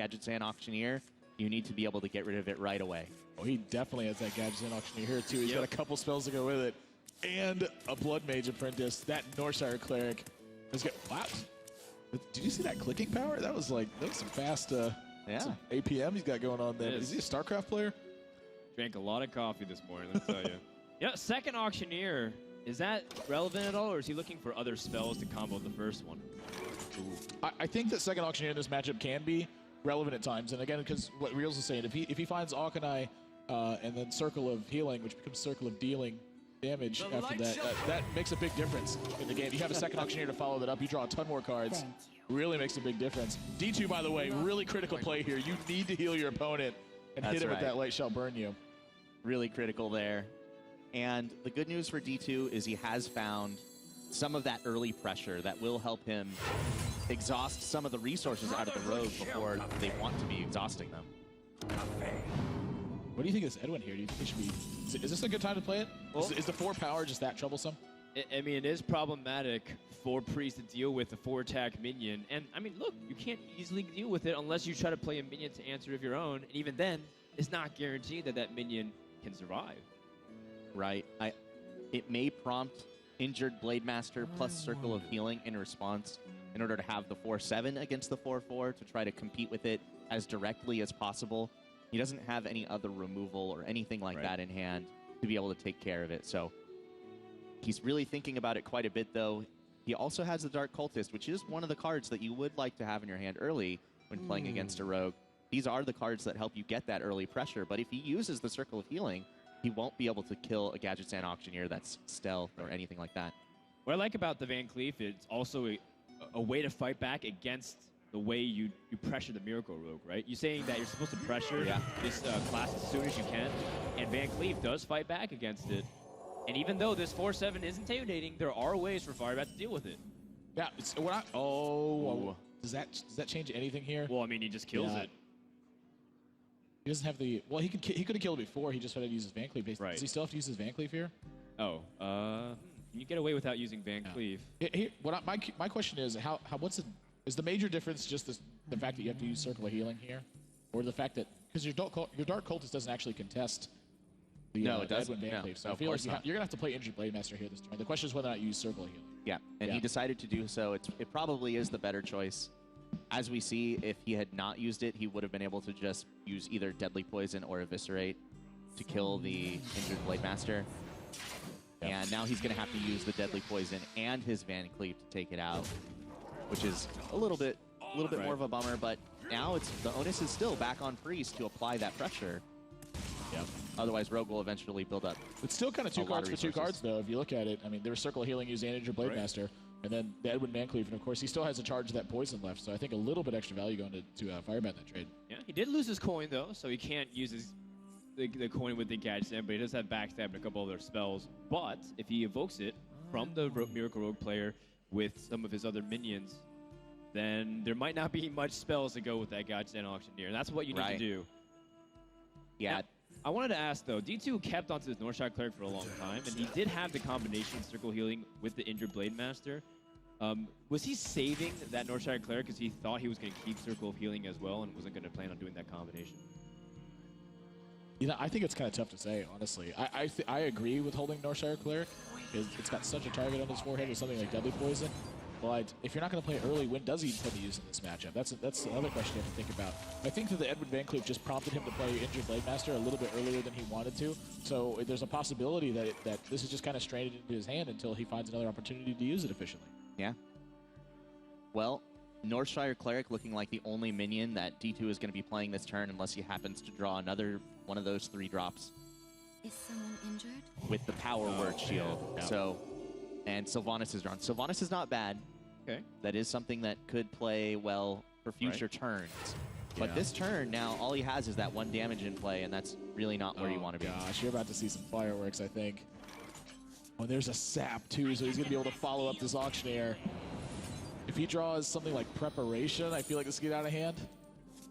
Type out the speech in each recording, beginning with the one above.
Gadgetzan Auctioneer, you need to be able to get rid of it right away. Oh, he definitely has that Gadgetzan Auctioneer here, too. He's got a couple spells to go with it. And a Blood Mage Apprentice. That Northshire Cleric has got... Wow. Did you see that clicking power? That was some fast some APM he's got going on there. Is he a StarCraft player? Drank a lot of coffee this morning, let me tell you. Yeah, second Auctioneer. Is that relevant at all, or is he looking for other spells to combo the first one? I think that second Auctioneer in this matchup can be relevant at times. And again, because what Reels is saying, if he finds Auchenai and then Circle of Healing, which becomes Circle of Dealing damage after that, that makes a big difference in the game. You have a second Auctioneer to follow that up. You draw a ton more cards. Really makes a big difference. D2, by the way, really critical play here. You need to heal your opponent and hit him with that Light Shall Burn You. Really critical there. And the good news for D2 is he has found some of that early pressure that will help him exhaust some of the resources out of the rogue before they want to be exhausting them. What do you think of this Edwin here? Do you think it should be... Is this a good time to play it? Well, is the 4 power just that troublesome? I mean, it is problematic for Priest to deal with a 4-attack minion. And, I mean, look, you can't easily deal with it unless you try to play a minion to answer of your own. And even then, it's not guaranteed that that minion can survive. Right. It may prompt Injured Blademaster plus Circle of Healing in response in order to have the 4-7 against the 4-4 to try to compete with it as directly as possible. He doesn't have any other removal or anything like that in hand to be able to take care of it. So he's really thinking about it quite a bit, though. He also has the Dark Cultist, which is one of the cards that you would like to have in your hand early when playing against a rogue. These are the cards that help you get that early pressure, but if he uses the Circle of Healing, he won't be able to kill a Gadgetzan Auctioneer that's stealth or anything like that. What I like about the Van Cleef, it's also a way to fight back against the way you pressure the Miracle Rogue, right? You're saying that you're supposed to pressure this class as soon as you can, and Van Cleef does fight back against it. And even though this 4-7 is intimidating, there are ways for Firebat to deal with it. Yeah, does that change anything here? Well, I mean, he just kills it. He doesn't have the... Well, he could have killed it before. He just had to use his Van Cleef. Right. Does he still have to use his Van Cleef here? Oh, can you get away without using Van Cleef? My question is, is the major difference just the fact that you have to use Circle of Healing here? Or the fact that... Because your Dark Cultist doesn't actually contest the Edwin Van Cleef. So I feel like you're going to have to play Injured Blademaster here this turn. The question is whether or not you use Circle of Healing. Yeah, and he decided to do so. It probably is the better choice. As we see, if he had not used it, he would have been able to just use either Deadly Poison or Eviscerate to kill the Injured Blademaster. And now he's going to have to use the Deadly Poison and his Van Cleef to take it out, which is a little bit more of a bummer. But now the onus is still back on Priest to apply that pressure. Yep. Otherwise, Rogue will eventually build up. It's still kind of 2 cards for 2 cards, though, if you look at it. I mean, there was Circle of Healing used and Injured Blademaster. And then the Edwin Van Cleef, and of course, he still has a charge of that poison left, so I think a little bit extra value going to Firebat in that trade. Yeah, he did lose his coin, though, so he can't use the coin with the Gadgetzan, but he does have backstab and a couple other spells. But if he evokes it from the Miracle Rogue player with some of his other minions, then there might not be much spells to go with that Gadgetzan Auctioneer, and that's what you need to do. Yeah. Now, I wanted to ask, though, D2 kept onto his Northshire Cleric for a long time, and he did have the combination Circle Healing with the Injured Blademaster. Was he saving that Northshire Cleric because he thought he was going to keep Circle of Healing as well and wasn't going to plan on doing that combination? You know, I think it's kind of tough to say, honestly. I agree with holding Northshire Cleric. It's got such a target on his forehead with something like Deadly Poison. But if you're not going to play it early, when does he intend to use in this matchup? That's another question you have to think about. I think that the Edwin Van Cleef just prompted him to play Injured Blademaster a little bit earlier than he wanted to. So there's a possibility that this is just kind of strained into his hand until he finds another opportunity to use it efficiently. Yeah. Well, Northshire Cleric looking like the only minion that D2 is going to be playing this turn unless he happens to draw another one of those 3 drops. Is someone injured? With the Power Word Shield. Yeah. So, and Sylvanas is drawn. Sylvanas is not bad. Okay. That is something that could play well for future turns. But this turn, now, all he has is that 1 damage in play, and that's really not where you want to be. Gosh, you're about to see some fireworks, I think. Oh, there's a sap, too, so he's going to be able to follow up this Auctioneer. If he draws something like Preparation, I feel like this will get out of hand.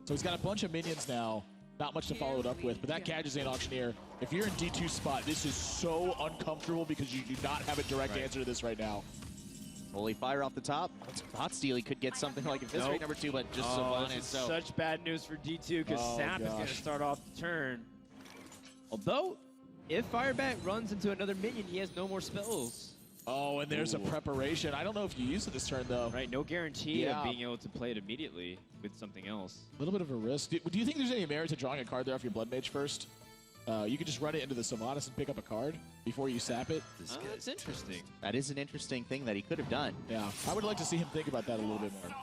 So he's got a bunch of minions now. Not much to follow it up with, but that Gadgetzan Auctioneer, if you're in D2 spot, this is so uncomfortable because you do not have a direct answer to this right now. Holy Fire off the top. Thought Steely could get something like Eviscerate Nope. #2, but just This Sylvanas. is So such bad news for D2 because Oh, Sap is going to gosh. start off the turn. Although, if Firebat runs into another minion, he has no more spells. Oh, and there's a preparation. I don't know if you use it this turn, though. Right, no guarantee Yeah. of being able to play it immediately with something else. A little bit of a risk. Do you think there's any merit to drawing a card there off your Blood Mage first? You could just run it into the Sylvanas and pick up a card before you sap it. That's interesting. that is an interesting thing that he could have done. Yeah, I would like to see him think about that a little bit more.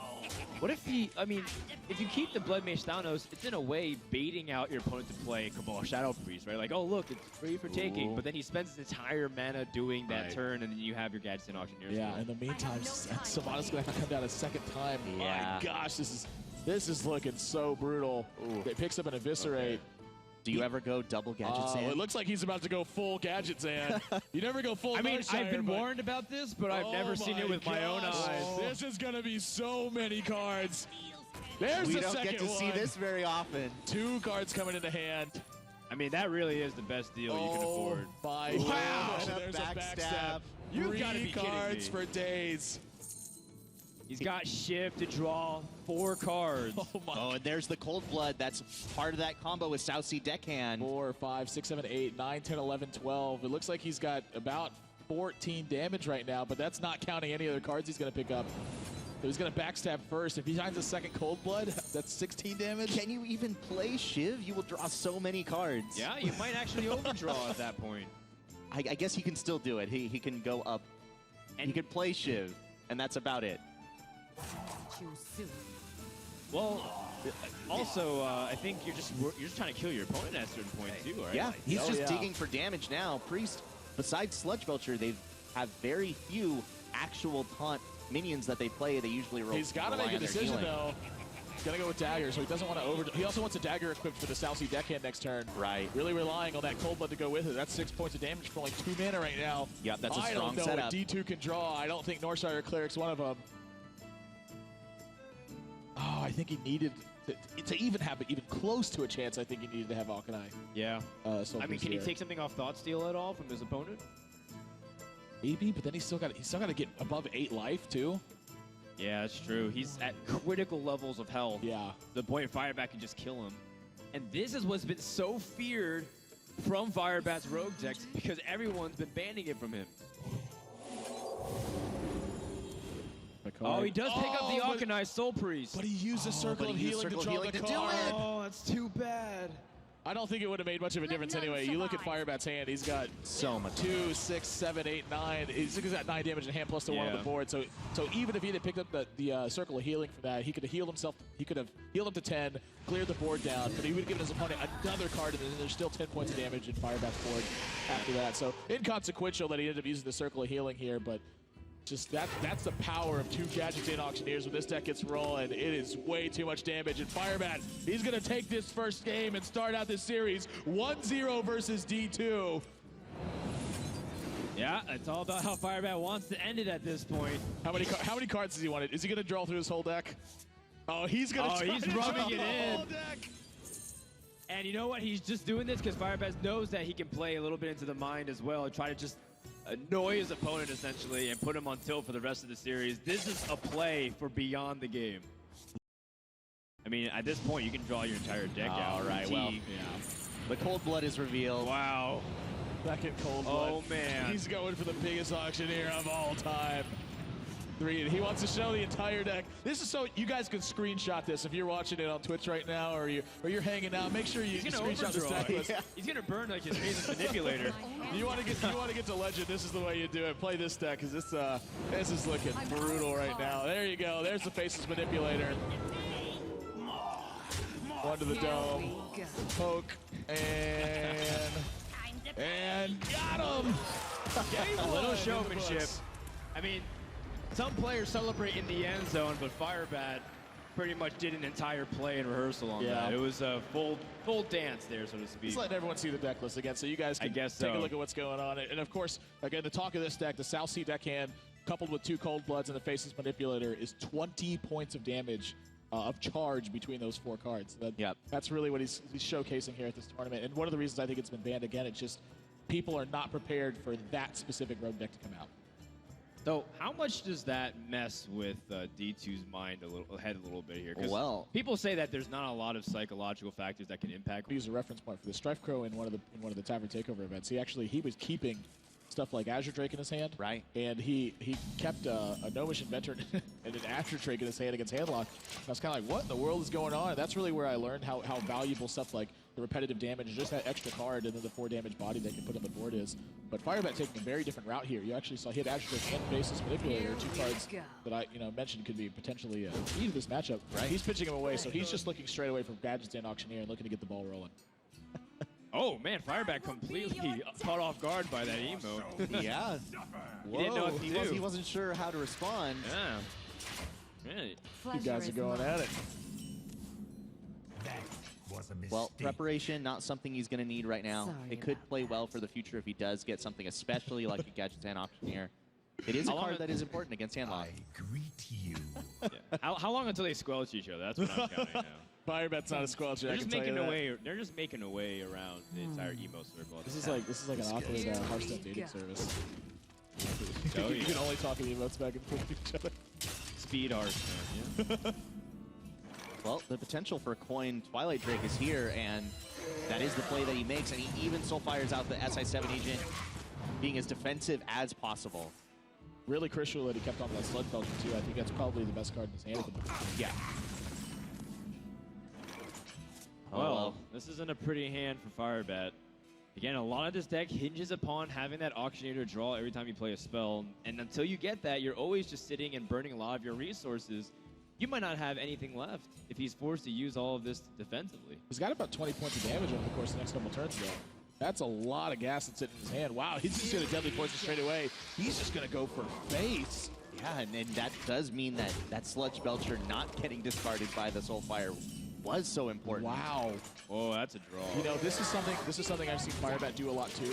What if he, I mean, if you keep the Blood Mage Thanos, it's in a way baiting out your opponent to play Cabal Shadow Priest, right? Like, oh, look, it's free for taking. Ooh. But then he spends his entire mana doing that Right. turn, and then you have your Gadsden Auctioneer. Yeah, in the meantime, Sylvanas gonna have to come down a second time. Yeah. My gosh, this is looking so brutal. Ooh. It picks up an Eviscerate. Do you ever go double Gadget Oh, Sand? it looks like he's about to go full Gadget Sand. You never go full I mean, Darkshire, I've been but- warned about this, but I've Oh never seen it my with my own gosh. eyes. This is gonna be so many cards. There's we the don't second get to see one. this very often. 2 cards coming into hand. I mean, that really is the best deal you can afford. My Ooh, gosh, and a there's backstab. You've 3 gotta be kidding cards me. for days. He's got shift to draw 4 cards. Oh my. Oh, and there's the Cold Blood. That's part of that combo with South Sea Deckhand. 4, 5, 6, 7, 8, 9, 10, 11, 12. It looks like he's got about 14 damage right now, but that's not counting any other cards he's going to pick up. So he's going to backstab first. If he finds a second Cold Blood, that's 16 damage. Can you even play Shiv? You will draw so many cards. Yeah, you might actually overdraw at that point. I guess he can still do it. He can go up, and he can play Shiv, and that's about it. Well, also, I think you're just trying to kill your opponent at a certain point too, right? Yeah, he's Oh, just yeah. digging for damage now. Priest, besides Sludge Vulture, they have very few actual taunt minions that they play. They usually He's got to make a decision, though. He's going to go with Dagger, so he doesn't want to over... He also wants a Dagger equipped for the South Sea Deckhand next turn. Right. Really relying on that Cold Blood to go with it. That's 6 points of damage for only 2 mana right now. Yep, that's a I strong don't know setup. what D2 can draw. I don't think Northshire Cleric's one of them. Oh, I think he needed... To even have even close to a chance, I think he needed to have Alkanai. Yeah. So I mean, can he take something off Thought Steal at all from his opponent? Maybe, but then he's still got to get above 8 life too. Yeah, that's true. He's at critical levels of health. Yeah. The point Firebat can just kill him. And this is what's been so feared from Firebat's rogue decks because everyone's been banning it from him. Oh, he does pick up the Alkanai Soul Priest. But he used a Circle but of he used Healing to Circle of draw Healing the to do card. it. Oh, that's too bad. I don't think it would have made much of a difference anyway. You look at Firebat's hand, he's got So much. 2, 6, 7, 8, 9. He's got 9 damage in hand plus the 1 on the Yeah. board. So even if he had picked up the Circle of Healing for that, he could have healed himself. He could have healed up to 10, cleared the board down, but he would have given his opponent another card, and then there's still 10 points of damage in Firebat's board after that. So inconsequential that he ended up using the Circle of Healing here, but just that's the power of 2 Gadgets and Auctioneers when this deck gets rolling. It is way too much damage. And Firebat, he's going to take this first game and start out this series 1-0 versus D2. Yeah, it's all about how Firebat wants to end it at this point. How many cards does he want? Is he going to draw through his whole deck? Oh, he's going to he's rubbing it the in. whole deck. And you know what? He's just doing this because Firebat knows that he can play a little bit into the mind as well and try to just annoy his opponent essentially and put him on tilt for the rest of the series. This is a play for beyond the game. I mean, at this point, you can draw your entire deck out. All right, well, Fatigue. the Cold Blood is revealed. Wow. Second Cold Blood. Oh, man. He's going for the biggest Auctioneer of all time. 3. He wants to show the entire deck. This is so you guys can screenshot this if you're watching it on Twitch right now or you're hanging out. Make sure you He's gonna screenshot this overdraw. deck list. He's gonna burn like his Faceless Manipulator. You want to get to Legend. This is the way you do it. Play this deck because this is looking brutal right now. There you go. There's the Faceless Manipulator. One to the dome. Poke and got him. A little showmanship. I mean, some players celebrate in the end zone, but Firebat pretty much did an entire play in rehearsal on that. It was a full dance there, so to speak. Just letting everyone see the deck list again so you guys can guess take a so. look at what's going on. And of course, again, the talk of this deck, the South Sea Deckhand, coupled with 2 Cold Bloods and the Faceless Manipulator, is 20 points of damage of charge between those 4 cards. That's really what he's showcasing here at this tournament. And one of the reasons I think it's been banned again, it's just people are not prepared for that specific road deck to come out. So how much does that mess with D2's mind head a little bit here? 'Cause Well, people say that there's not a lot of psychological factors that can impact. To use a reference point for the Strife Crow in one of the Tavern Takeover events, he was keeping stuff like Azure Drake in his hand, right? And he kept a Gnomish Inventor and an Azure Drake in his hand against Handlock. And I was kind of like, what in the world is going on? And that's really where I learned how valuable stuff like the repetitive damage, just that extra card, and then the 4 damage body they can put on the board is. But Firebat taking a very different route here. You actually saw he had Azure Drake and Basis Manipulator, 2 cards that I mentioned could be potentially key to this matchup. Right. He's pitching him away, so he's just looking straight away from Gadget Stand Auctioneer and looking to get the ball rolling. Oh man, Firebat completely caught off guard by that emote. Yeah. He didn't know what to do. He wasn't sure how to respond. Yeah. Really? You guys are going at it. Well, preparation, not something he's going to need right now. It could play well for the future if he does get something, especially like a Gadget Stand Auctioneer. It is a card that is important against Handlock. I greet you. Yeah. How long until they squelch each other? That's what I'm counting now. Firebat's not a squelcher. They're I just can tell you making a that. way. They're just making a way around the entire emo circle. This is like an awkward Hearthstone dating service. Oh, You yeah. can only talk in emotes back and forth with each other. Speed Hearthstone. Yeah. Well, the potential for a coin Twilight Drake is here, and that is the play that he makes, and he even Soulfires out the SI7 agent, being as defensive as possible. Really crucial that he kept on that Sludge Belcher too. I think that's probably the best card in his hand at the moment. Yeah. Well, this isn't a pretty hand for Firebat. Again, a lot of this deck hinges upon having that Auctioneer draw every time you play a spell. And until you get that, you're always just sitting and burning a lot of your resources. You might not have anything left if he's forced to use all of this defensively. He's got about 20 points of damage over the course of the next couple turns, though. That's a lot of gas that's sitting in his hand. Wow, he's just going to Deadly Poison straight away. He's just going to go for face. Yeah, and that does mean that Sludge Belcher not getting discarded by the Soulfire was so important. Wow. Oh, that's a draw. You know, this is something I've seen Firebat do a lot too.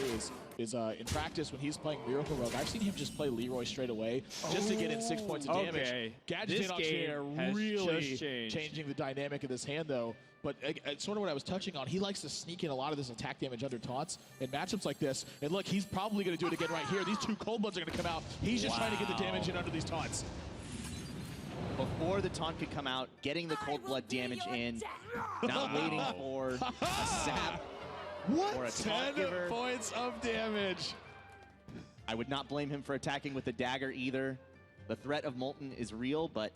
Is in practice when he's playing Miracle Rogue, I've seen him just play Leroy straight away just to get in 6 points of damage. Okay. Gadget Auctioneer has really just changed. changing the dynamic of this hand though. But sort of what I was touching on, he likes to sneak in a lot of this attack damage under taunts in matchups like this. And look, he's probably going to do it again right here. These 2 Cold Bloods are going to come out. He's just trying to get the damage in under these taunts. Before the taunt could come out, getting the Cold Blood damage in, not waiting for a sap or a taunt 10 giver. points of damage. I would not blame him for attacking with the dagger either. The threat of Molten is real, but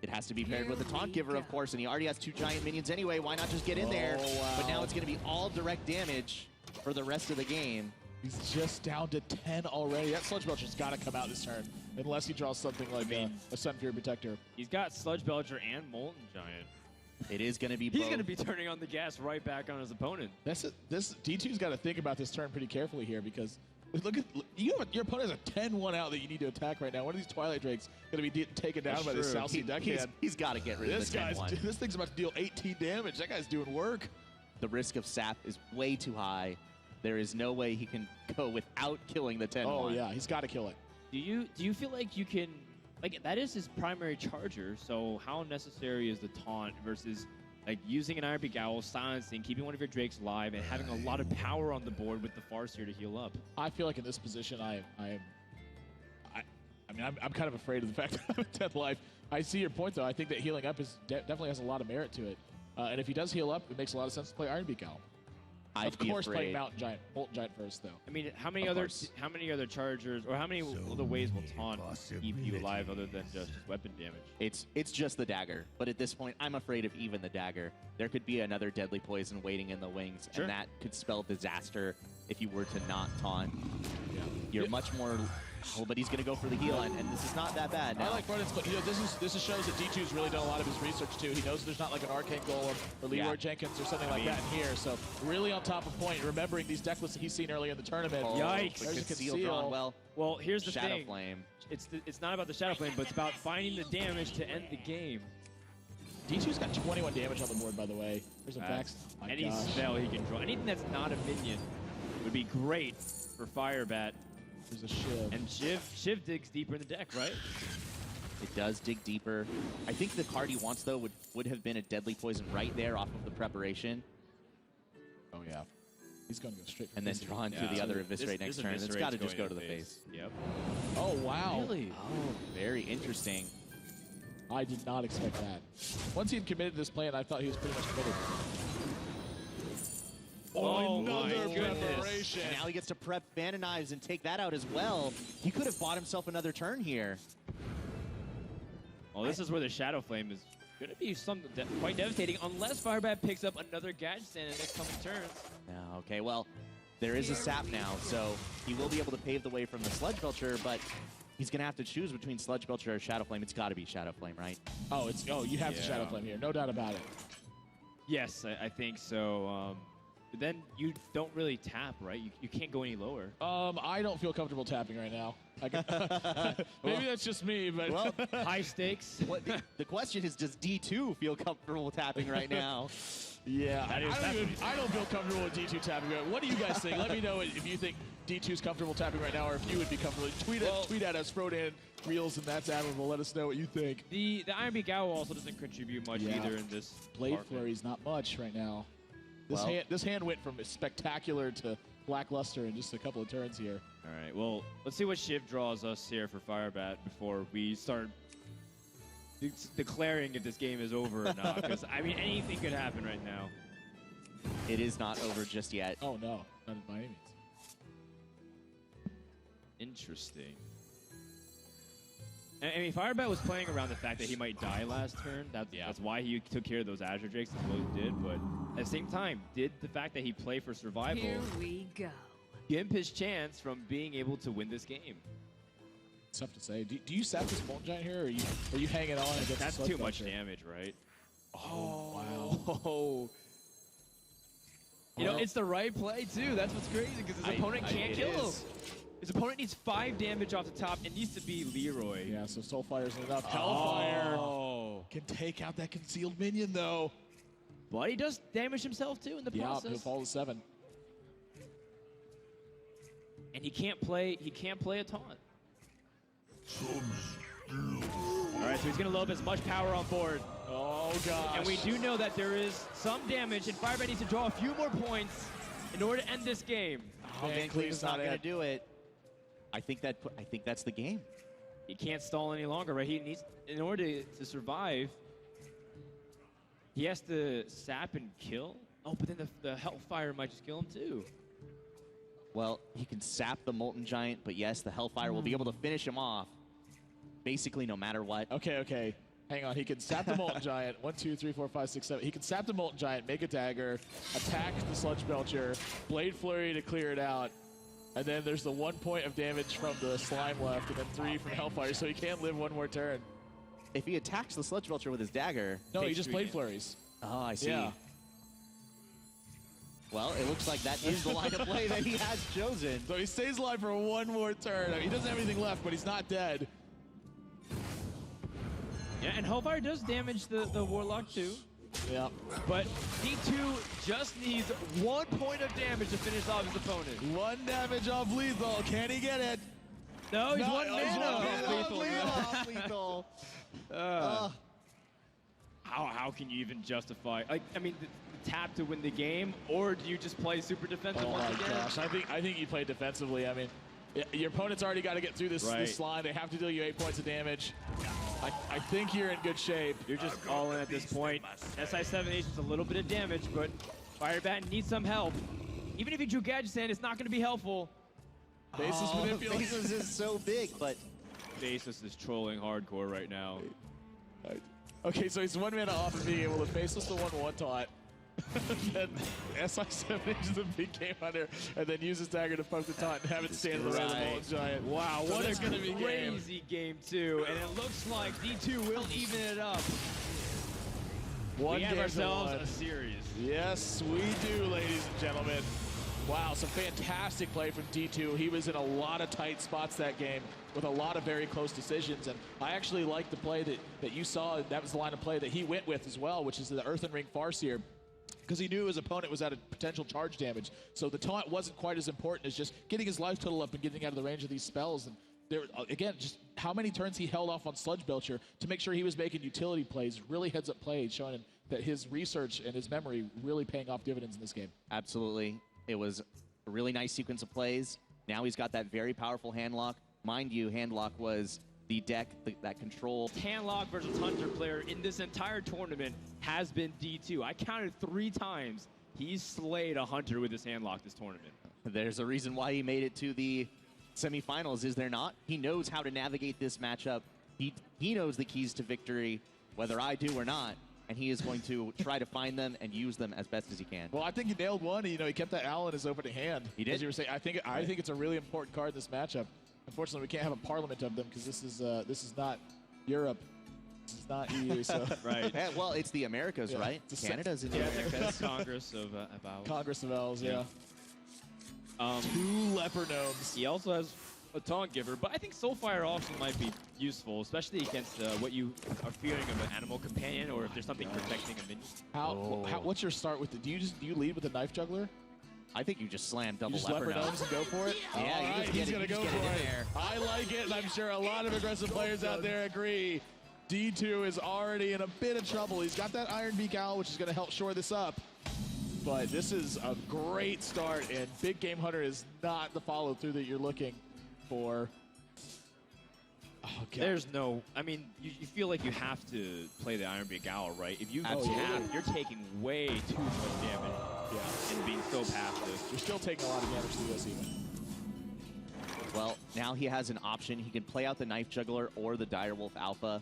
it has to be paired with the taunt giver, of course, and he already has 2 giant minions anyway. Why not just get in there? Wow. But now it's going to be all direct damage for the rest of the game. He's just down to 10 already. That Sludge Belcher's got to come out this turn, unless he draws something like a Sun Fury Protector. He's got Sludge Belcher and Molten Giant. It is going to be He's both. going to be turning on the gas right back on his opponent. This D2's got to think about this turn pretty carefully here because look at your opponent has a 10-1 out that you need to attack right now. One of these Twilight Drakes going to be taken down by this South Sea Deckhand. He's got to get rid of the 10-1. This thing's about to deal 18 damage. That guy's doing work. The risk of sap is way too high. There is no way he can go without killing the 10-1. Oh yeah, he's got to kill it. Do you feel like you can, like, that is his primary charger, so how necessary is the taunt versus like using an Iron Beak Owl, silencing, keeping one of your Drakes alive, and having a lot of power on the board with the Farseer to heal up? I feel like in this position, I mean, I'm kind of afraid of the fact that I'm at 10 life. I see your point though. I think that healing up is definitely has a lot of merit to it, and if he does heal up, it makes a lot of sense to play Iron Beak Owl. Of course, playing Molten Giant first, though. I mean, how many other chargers, or how many other ways will taunt keep you alive other than just weapon damage? It's just the dagger, but at this point, I'm afraid of even the dagger. There could be another deadly poison waiting in the wings, Sure. and that could spell disaster if you were to not taunt. Yeah. You're much more. Oh, but he's going to go for the heal, and this is not that bad now. I like Brennan's, but this shows that D2's really done a lot of his research too. He knows there's not like an Arcane Golem or Leroy Jenkins or something like that in here. So really on top of point, remembering these deck lists that he's seen earlier in the tournament. Oh, Yikes. the There's a conceal conceal. drawn well. Well, here's the Shadow thing. Flame. It's not about the Shadow Flame, but it's about finding the damage to end the game. D2's got 21 damage on the board, by the way. There's a Vax. My Any gosh. spell he can draw. Anything that's not a minion would be great for Firebat. There's a Shiv. And Shiv digs deeper in the deck, right? It does dig deeper. I think the card he wants, though, would have been a deadly poison right there off of the preparation. Oh, yeah. He's going to go straight for And then Fizzy. draw into the other Eviscerate next turn. It's got to just go to the face. Yep. Oh, wow. Really? Oh, very interesting. I did not expect that. Once he had committed this plan, I thought he was pretty much committed. Oh, my another goodness. preparation. And now he gets to prep Fan and Knives and take that out as well. He could have bought himself another turn here. Well, this is where the Shadow Flame is going to be quite devastating unless Firebat picks up another Gadget Stand in the next coming turns. Yeah, okay, well, there is a sap now, so he will be able to pave the way from the Sludge Belcher, but he's going to have to choose between Sludge Belcher or Shadow Flame. It's got to be Shadow Flame, right? Oh, you have the Shadow Flame here. No doubt about it. Yes, I think so. But then you don't really tap, right? You can't go any lower. I don't feel comfortable tapping right now. Maybe that's just me, but Well, High stakes. what, the question is, does D2 feel comfortable tapping right now? yeah, That is I don't feel comfortable with D2 tapping. What do you guys think? Let me know if you think D2's comfortable tapping right now, or if you would be comfortable. Tweet at us, Frodan Reels, and that's admirable. Let us know what you think. The Iron Beak Owl also doesn't contribute much either in this. Blade department. Flurry's not much right now. Well- This hand went from spectacular to lackluster in just a couple of turns here. All right, well, let's see what Shiv draws us here for Firebat before we start declaring if this game is over or not. Because, I mean, anything could happen right now. It is not over just yet. Oh no, not by any means. Interesting. I mean, Firebat was playing around the fact that he might die last turn. That's why he took care of those Azure Drakes as well as he did. But at the same time, did the fact that he played for survival Here we go. gimp his chance from being able to win this game? It's tough to say. Do you sap this Molten Giant here, or are you hanging on against That's the too Sludge much Belcher? damage, right? Oh, wow. Oh. You know, it's the right play, too. That's what's crazy, because his opponent can't it kill him. is. His opponent needs 5 damage off the top. It needs to be Leroy. Yeah, so Soulfire's enough. Hellfire Oh. can take out that concealed minion, though. But he does damage himself, too, in the Yeah, he'll process. fall to 7. And he can't play a taunt. All right, so he's going to load up as much power on board. Oh, gosh. And we do know that there is some damage, and Firebat needs to draw a few more points in order to end this game. Oh, Van Cleef's not going to it. do it. I think that's the game. He can't stall any longer, right? He needs, in order to survive, he has to sap and kill. Oh, but then the Hellfire might just kill him too. Well, he can sap the Molten Giant, but yes, the Hellfire will be able to finish him off. Basically, no matter what. Okay. Hang on. He can sap the Molten Giant. 1, 2, 3, 4, 5, 6, 7. He can sap the Molten Giant, make a dagger, attack the Sludge Belcher, Blade Flurry to clear it out. And then there's the 1 point of damage from the slime left, and then 3 from Hellfire, so he can't live one more turn. If he attacks the Sludge Belcher with his dagger... No, he takes just 3 Blade damage. Flurries. Oh, I see. Yeah. Well, it looks like that is the line of play that he has chosen. So he stays alive for one more turn. I mean, he doesn't have anything left, but he's not dead. Yeah, and Hellfire does damage the Warlock too. Yeah. But D2 just needs 1 point of damage to finish off his opponent. 1 damage off lethal. Can he get it? No, he's No, one he's mana. one mana off off lethal. Lethal. How can you even justify? Like, I mean, the tap to win the game, or do you just play super defensive Oh once my again? gosh. I think you play defensively. I mean, your opponent's already got to get through this slime. They have to deal you 8 points of damage. I think you're in good shape. You're just all in at this point. SI7 agent's a little bit of damage, but Firebat needs some help. Even if he drew Gadget Stand, it's not going to be helpful. Basis manipulation. Basis is so big, but Basis is trolling hardcore right now. Okay, so he's 1 mana off of being able to faceless the 1/1 taunt. Then SI7 into the big game hunter, and then use his dagger to poke the taunt and have it stand in the way of the Molten Giant. Wow, So what that's a gonna be game. crazy game too. And it looks like D2 will even it up. One We have game to ourselves one. a series. Yes, we do, ladies and gentlemen. Wow, some fantastic play from D2. He was in a lot of tight spots that game with a lot of very close decisions. And I actually like the play that you saw. That was the line of play that he went with as well, which is the Earthen Ring Farseer, because he knew his opponent was at a potential charge damage. So the taunt wasn't quite as important as just getting his life total up and getting out of the range of these spells. And there, again, just how many turns he held off on Sludge Belcher to make sure he was making utility plays, really heads-up plays, showing him that his research and his memory really paying off dividends in this game. absolutely. It was a really nice sequence of plays. Now he's got that very powerful handlock. Mind you, handlock was the deck that controlled. Handlock versus Hunter player in this entire tournament has been D2. I counted 3 times he's slayed a Hunter with his handlock this tournament. There's a reason why he made it to the semifinals, is there not? He knows how to navigate this matchup. He knows the keys to victory, whether I do or not, and he is going to try to find them and use them as best as he can. Well, I think he nailed one. You know, he kept that owl in his opening hand. He did. As you were saying, I think it's a really important card in this matchup. Unfortunately, we can't have a parliament of them because this is not Europe. This is not EU. So Right. Yeah, well, it's the Americas, Yeah. right? It's a Canada's in the Yeah, Americas. Congress of Owls. Congress of Elves, yeah. 2 leper gnomes. He also has a taunt giver, but I think Soulfire also might be useful, especially against what you are fearing of an animal companion, or if there's something protecting a minion. What's your start with it? Do you lead with the knife juggler? I think you just slam You double just leper leper gnomes. gnomes and go for it? Yeah, All you right, just he's get gonna it, you go just get it for in it. there. I like it, and I'm sure a lot of aggressive players out there agree. D2 is already in a bit of trouble. He's got that Iron Beak Owl, which is going to help shore this up. But this is a great start, and Big Game Hunter is not the follow-through that you're looking for. Oh, God. There's no, I mean, you feel like you have to play the Iron Beak Owl, right? If you Absolutely. tap, you're taking way too much damage and being so passive. You're still taking a lot of damage through this even. Well, now he has an option. He can play out the Knife Juggler or the Direwolf Alpha.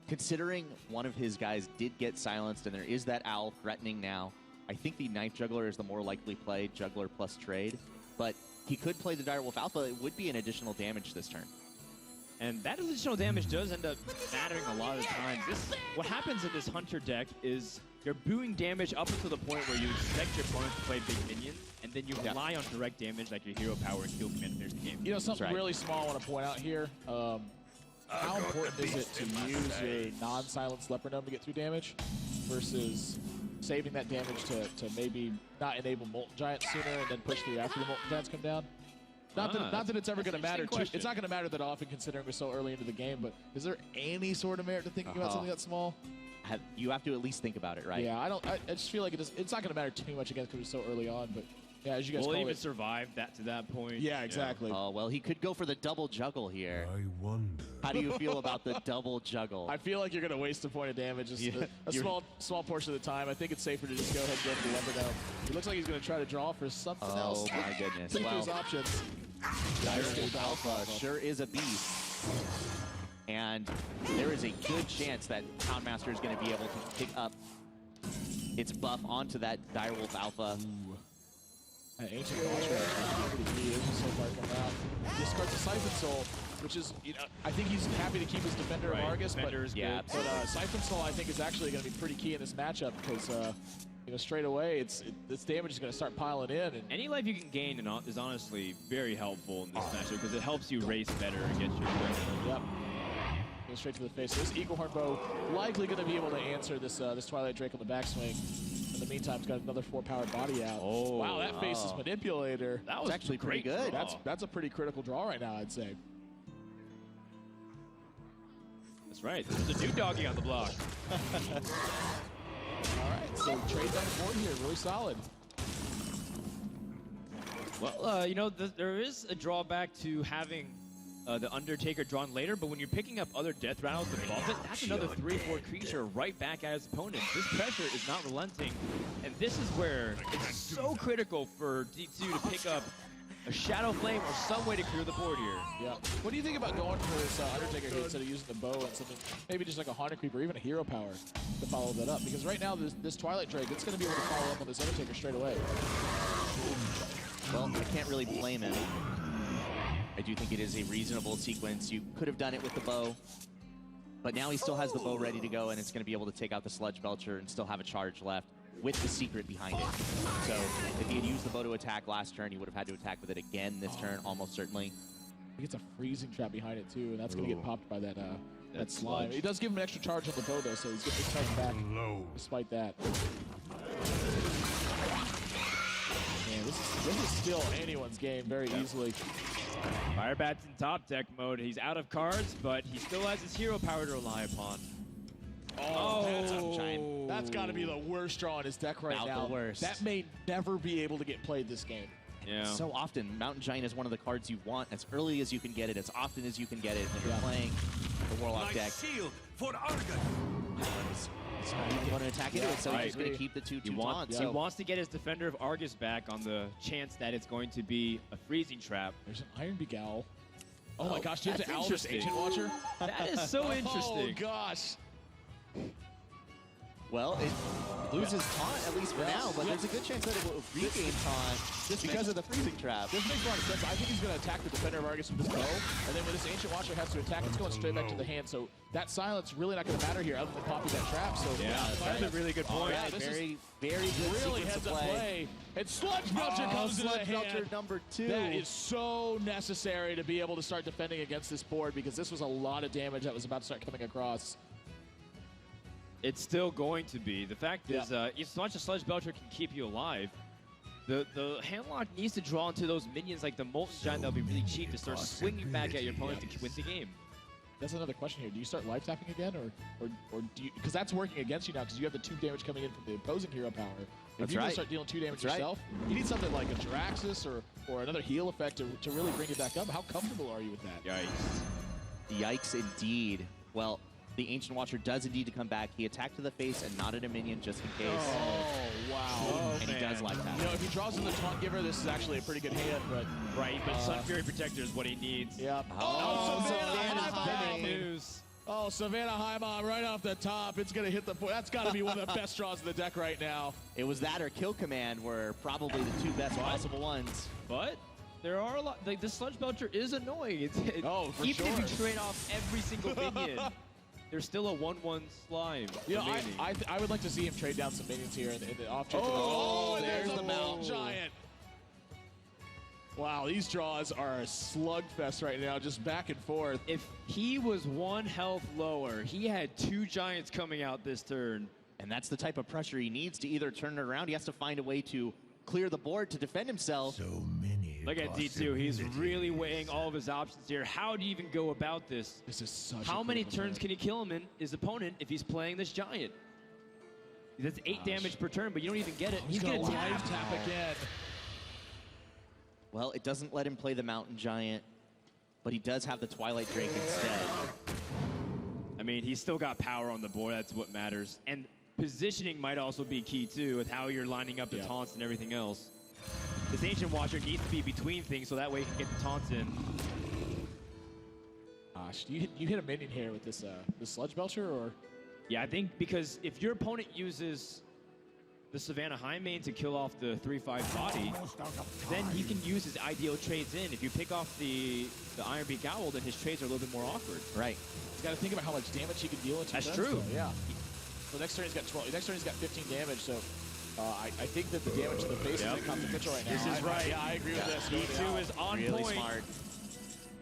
Considering one of his guys did get silenced and there is that Owl threatening now, I think the Knife Juggler is the more likely play, Juggler plus trade. But he could play the Direwolf Alpha. It would be an additional damage this turn. And that additional damage does end up mattering a lot of the time. What happens in this Hunter deck is you're doing damage up until the point where you expect your opponent to play big minions, and then you rely on direct damage like your hero power and kill command to finish the game. You know, something right. really small I want to point out here. How important is it to use your non-silenced leper gnome to get through damage versus saving that damage to maybe not enable Molten Giants sooner and then push through after the Molten Giants come down? Not that it's ever going to matter. It's not going to matter that often considering we're so early into the game, but is there any sort of merit to thinking about something that small? You have to at least think about it, right? Yeah, I just feel like it's not going to matter too much again because we're so early on, but yeah, as you guys Will call he even it. survive that to that point? Yeah, exactly. Oh, well, he could go for the double juggle here. I wonder. How do you feel about the double juggle? I feel like you're going to waste a point of damage just Yeah, a small portion of the time. I think it's safer to just go ahead and go for the lever gnome. It looks like he's going to try to draw for something else. Oh, my goodness. Think Well, those options. Direwolf Alpha sure is a beast. And there is a good chance that Poundmaster is going to be able to pick up its buff onto that Direwolf Alpha. Ancient Watcher is pretty key. This is so far coming out. Discards a Siphon Soul, which is, I think he's happy to keep his Defender of Argus, Defender is yeah, good. but Siphon Soul I think is actually going to be pretty key in this matchup because, straight away this damage is going to start piling in. And Any life you can gain is honestly very helpful in this matchup because it helps you race better against your opponent. Yep. Go straight to the face. So this Eagle Horn Bow likely going to be able to answer this Twilight Drake on the backswing. In the meantime, it's got another 4-powered body out. Oh, wow, that Faceless Manipulator. That was actually pretty great good. draw. That's a pretty critical draw right now, I'd say. That's right. There's a new doggy on the block. All right, so trade down the board here, really solid. Well, there is a drawback to having the Undertaker drawn later, but when you're picking up other Death Rattles above it, that's another 3/4 creature right back at his opponent. This pressure is not relenting, and this is where it's so critical for D2 to pick up a Shadow Flame or some way to clear the board here. Yeah. What do you think about going for this Undertaker here instead of using the bow and something, maybe just like a Haunted Creep or even a Hero Power to follow that up? Because right now, this Twilight Drake, it's going to be able to follow up on this Undertaker straight away. Well, I can't really blame him. I do think it is a reasonable sequence. You could have done it with the bow, but now he still has the bow ready to go, and it's going to be able to take out the Sludge Belcher and still have a charge left with the secret behind it. So if he had used the bow to attack last turn, he would have had to attack with it again this turn, almost certainly. He gets a freezing trap behind it too, and that's going to get popped by that slime. sludge. It does give him an extra charge on the bow though, so he's getting his charge back despite that. Man, this is still anyone's game very easily. Firebat's in top deck mode. He's out of cards, but he still has his hero power to rely upon. That's got to be the worst draw in his deck right About now. the worst. That may never be able to get played this game. Yeah. So often, Mountain Giant is one of the cards you want as early as you can get it, as often as you can get it when you're playing the Warlock deck. Shield for Argus. It's not even going to attack into it, so I he's going to agree. keep the 2/2 He taunts. wants to get his Defender of Argus back on the chance that it's going to be a freezing trap. There's an Iron Begal. Oh my gosh, do you have that's to owl this interesting. Ancient Watcher? That is so interesting. Oh gosh. Well, it loses taunt, at least for now, but there's a good chance that it will regain taunt just because of the freezing trap. This makes a lot of sense. I think he's going to attack the Defender of Argus with this bow, and then when this Ancient Watcher has to attack, it's going straight back to the hand. So that silence really not going to matter here other than popping that trap. So That's a really good point. Yeah, this very good really sequence heads of up play. And Sludge Belcher comes into the Sludge Belcher hand. number 2. That is so necessary to be able to start defending against this board because this was a lot of damage that was about to start coming across. It's still going to be. The fact is, as much as Sludge Belcher can keep you alive, the Handlock needs to draw into those minions like the Molten Giant that'll be really cheap to start swinging back at your opponent to win the game. That's another question here. Do you start life tapping again, or do you? Because that's working against you now because you have the 2 damage coming in from the opposing hero power. If you're going to start dealing 2 damage yourself, you need something like a Jiraxis or another heal effect to really bring it back up. How comfortable are you with that? Yikes. Yikes, indeed. Well, the Ancient Watcher does indeed to come back. He attacked to the face and not at a minion just in case. Oh, wow. And he does like that. You know, if he draws in the Taunt Giver, this is actually a pretty good hand, but... Right, but Sun Fury Protector is what he needs. Yep. Oh, Savannah Savannah's Highmom! winning. News. Oh, Savannah Highmom right off the top. It's going to hit the point. That's got to be one of the best draws in the deck right now. It was that or Kill Command were probably the 2 best possible ones. But there are a lot. Like the Sludge Belcher is annoying. Oh, for even if sure. you trade off every single minion, there's still a 1/1 slime. You know, remaining. I would like to see him trade down some minions here in the off chance. Oh, there's there's the the Mountain Mountain. Giant. Wow, these draws are a slugfest right now, just back and forth. If he was 1 health lower, he had 2 giants coming out this turn. And that's the type of pressure he needs to either turn it around. He has to find a way to clear the board to defend himself. So many. Look at D2. He's really weighing all of his options here. How do you even go about this? This is such How a many critical turns turn. can he kill him in his opponent if he's playing this giant? That's 8 damage per turn, but you don't even get it. He's gonna gonna live tap. tap again. Well, it doesn't let him play the Mountain Giant, but he does have the Twilight Drake instead. I mean, he's still got power on the board. That's what matters. And positioning might also be key, too, with how you're lining up the taunts and everything else. This Ancient Watcher needs to be between things so that way he can get the taunts in. Gosh, you hit a minion here with this Sludge Belcher, or? Yeah, I think because if your opponent uses the Savannah High Main to kill off the 3/5 body, then he can use his ideal trades in. If you pick off the Iron Beak Owl, then his trades are a little bit more awkward. Right. He's got to think about how much damage he can deal in 2 That's turns, true. though, yeah. So next turn he's got 12. Next turn he's got 15 damage. So I think that the damage to the face is inconsequential right now. This is right. I agree with this. D2 is on Really point. smart.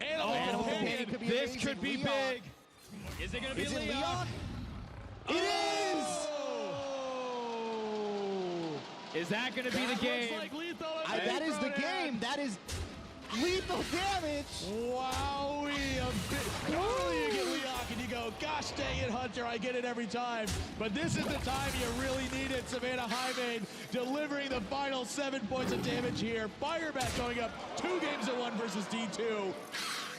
Animal Companion could be This amazing. could be Leon. big. Is it going to be Is it Leon? Leon? It is! Is that going to be the game? That is the game. That is lethal damage. Wowie! Normally you get Leok and you go, gosh dang it, Hunter, I get it every time. But this is the time you really need it. Savannah Highmain delivering the final 7 points of damage here. Firebat going up 2 games to 1 versus D2.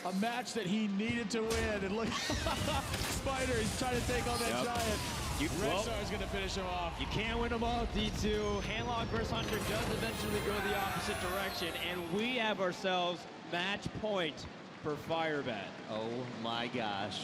A match that he needed to win. And look, Spider, he's trying to take on that giant. Rexar is going to finish him off. You can't win them all, D2. Handlock versus Hunter does eventually go the opposite direction, and we have ourselves match point for Firebat. Oh my gosh.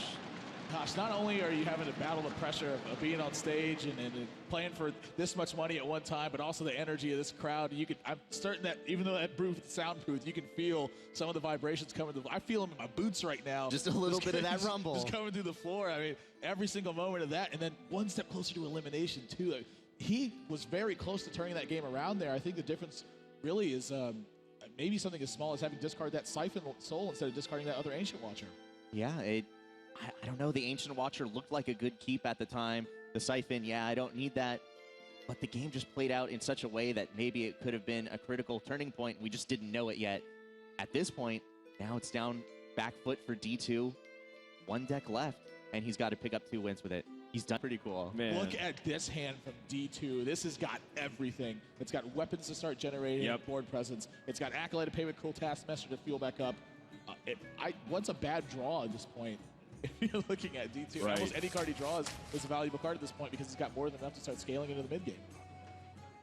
Gosh, not only are you having to battle the pressure of being on stage and playing for this much money at one time, but also the energy of this crowd. I'm certain that even though that booth, sound booth, you can feel some of the vibrations coming. I feel them in my boots right now. Just a little bit of that rumble. Just coming through the floor. I mean, every single moment of that, and then one step closer to elimination too. He was very close to turning that game around there. I think the difference really is maybe something as small as having discarded that Siphon Soul instead of discarding that other Ancient Watcher. Yeah, I don't know. The Ancient Watcher looked like a good keep at the time. The Siphon, yeah, I don't need that. But the game just played out in such a way that maybe it could have been a critical turning point. We just didn't know it yet. At this point, now it's down back foot for D2. 1 deck left, and he's got to pick up 2 wins with it. He's done pretty cool. Man. Look at this hand from D2. This has got everything. It's got weapons to start generating, board presence. It's got Acolyte to pay with cool Taskmaster to fuel back up. What's a bad draw at this point? If you're looking at D2, Right. almost any card he draws is a valuable card at this point because he's got more than enough to start scaling into the mid game.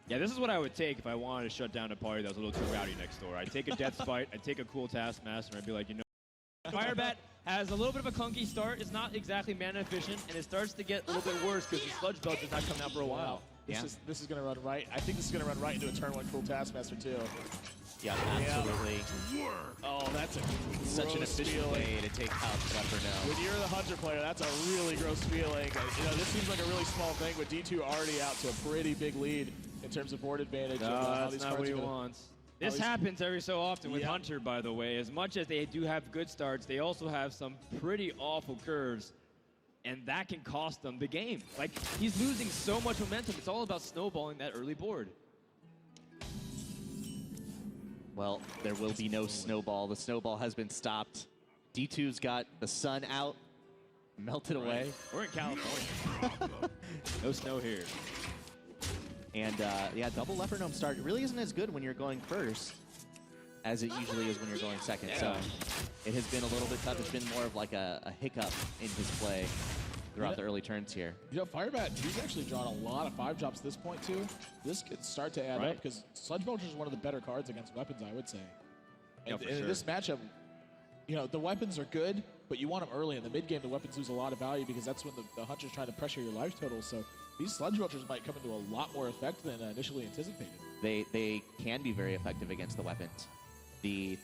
Yeah, this is what I would take if I wanted to shut down a party that was a little too rowdy next door. I'd take a Death Spite, I'd take a cool Taskmaster, and I'd be like, you know, Firebat has a little bit of a clunky start. It's not exactly mana efficient, and it starts to get a little bit worse because the Sludge Belt is not coming out for a while. This is going to run right. I think this is going to run right into a turn 1 cool Taskmaster too. Yeah, absolutely. Oh, that's Such an efficient feeling. way to take out Leperno. When you're the Hunter player, that's a really gross feeling. You know, this seems like a really small thing, but D2 already out to a pretty big lead in terms of board advantage. No, that's not what he wants. This happens every so often with Hunter, by the way. As much as they do have good starts, they also have some pretty awful curves, and that can cost them the game. Like, he's losing so much momentum. It's all about snowballing that early board. Well, there will be no snowball. The snowball has been stopped. D2's got the sun out, melted away. We're in California. No snow here. And yeah, double Leper Gnome start really isn't as good when you're going first as it usually is when you're going second. So it has been a little bit tough. It's been more of like a hiccup in his play throughout the early turns here. You know, Firebat, he's actually drawn a lot of 5-drops at this point too. This could start to add up because Sludge Vulture is one of the better cards against weapons, I would say. And in this matchup, you know, the weapons are good, but you want them early. In the mid game, the weapons lose a lot of value because that's when the Hunter's trying to pressure your life total. So these Sludge Vultures might come into a lot more effect than initially anticipated. They can be very effective against the weapons. The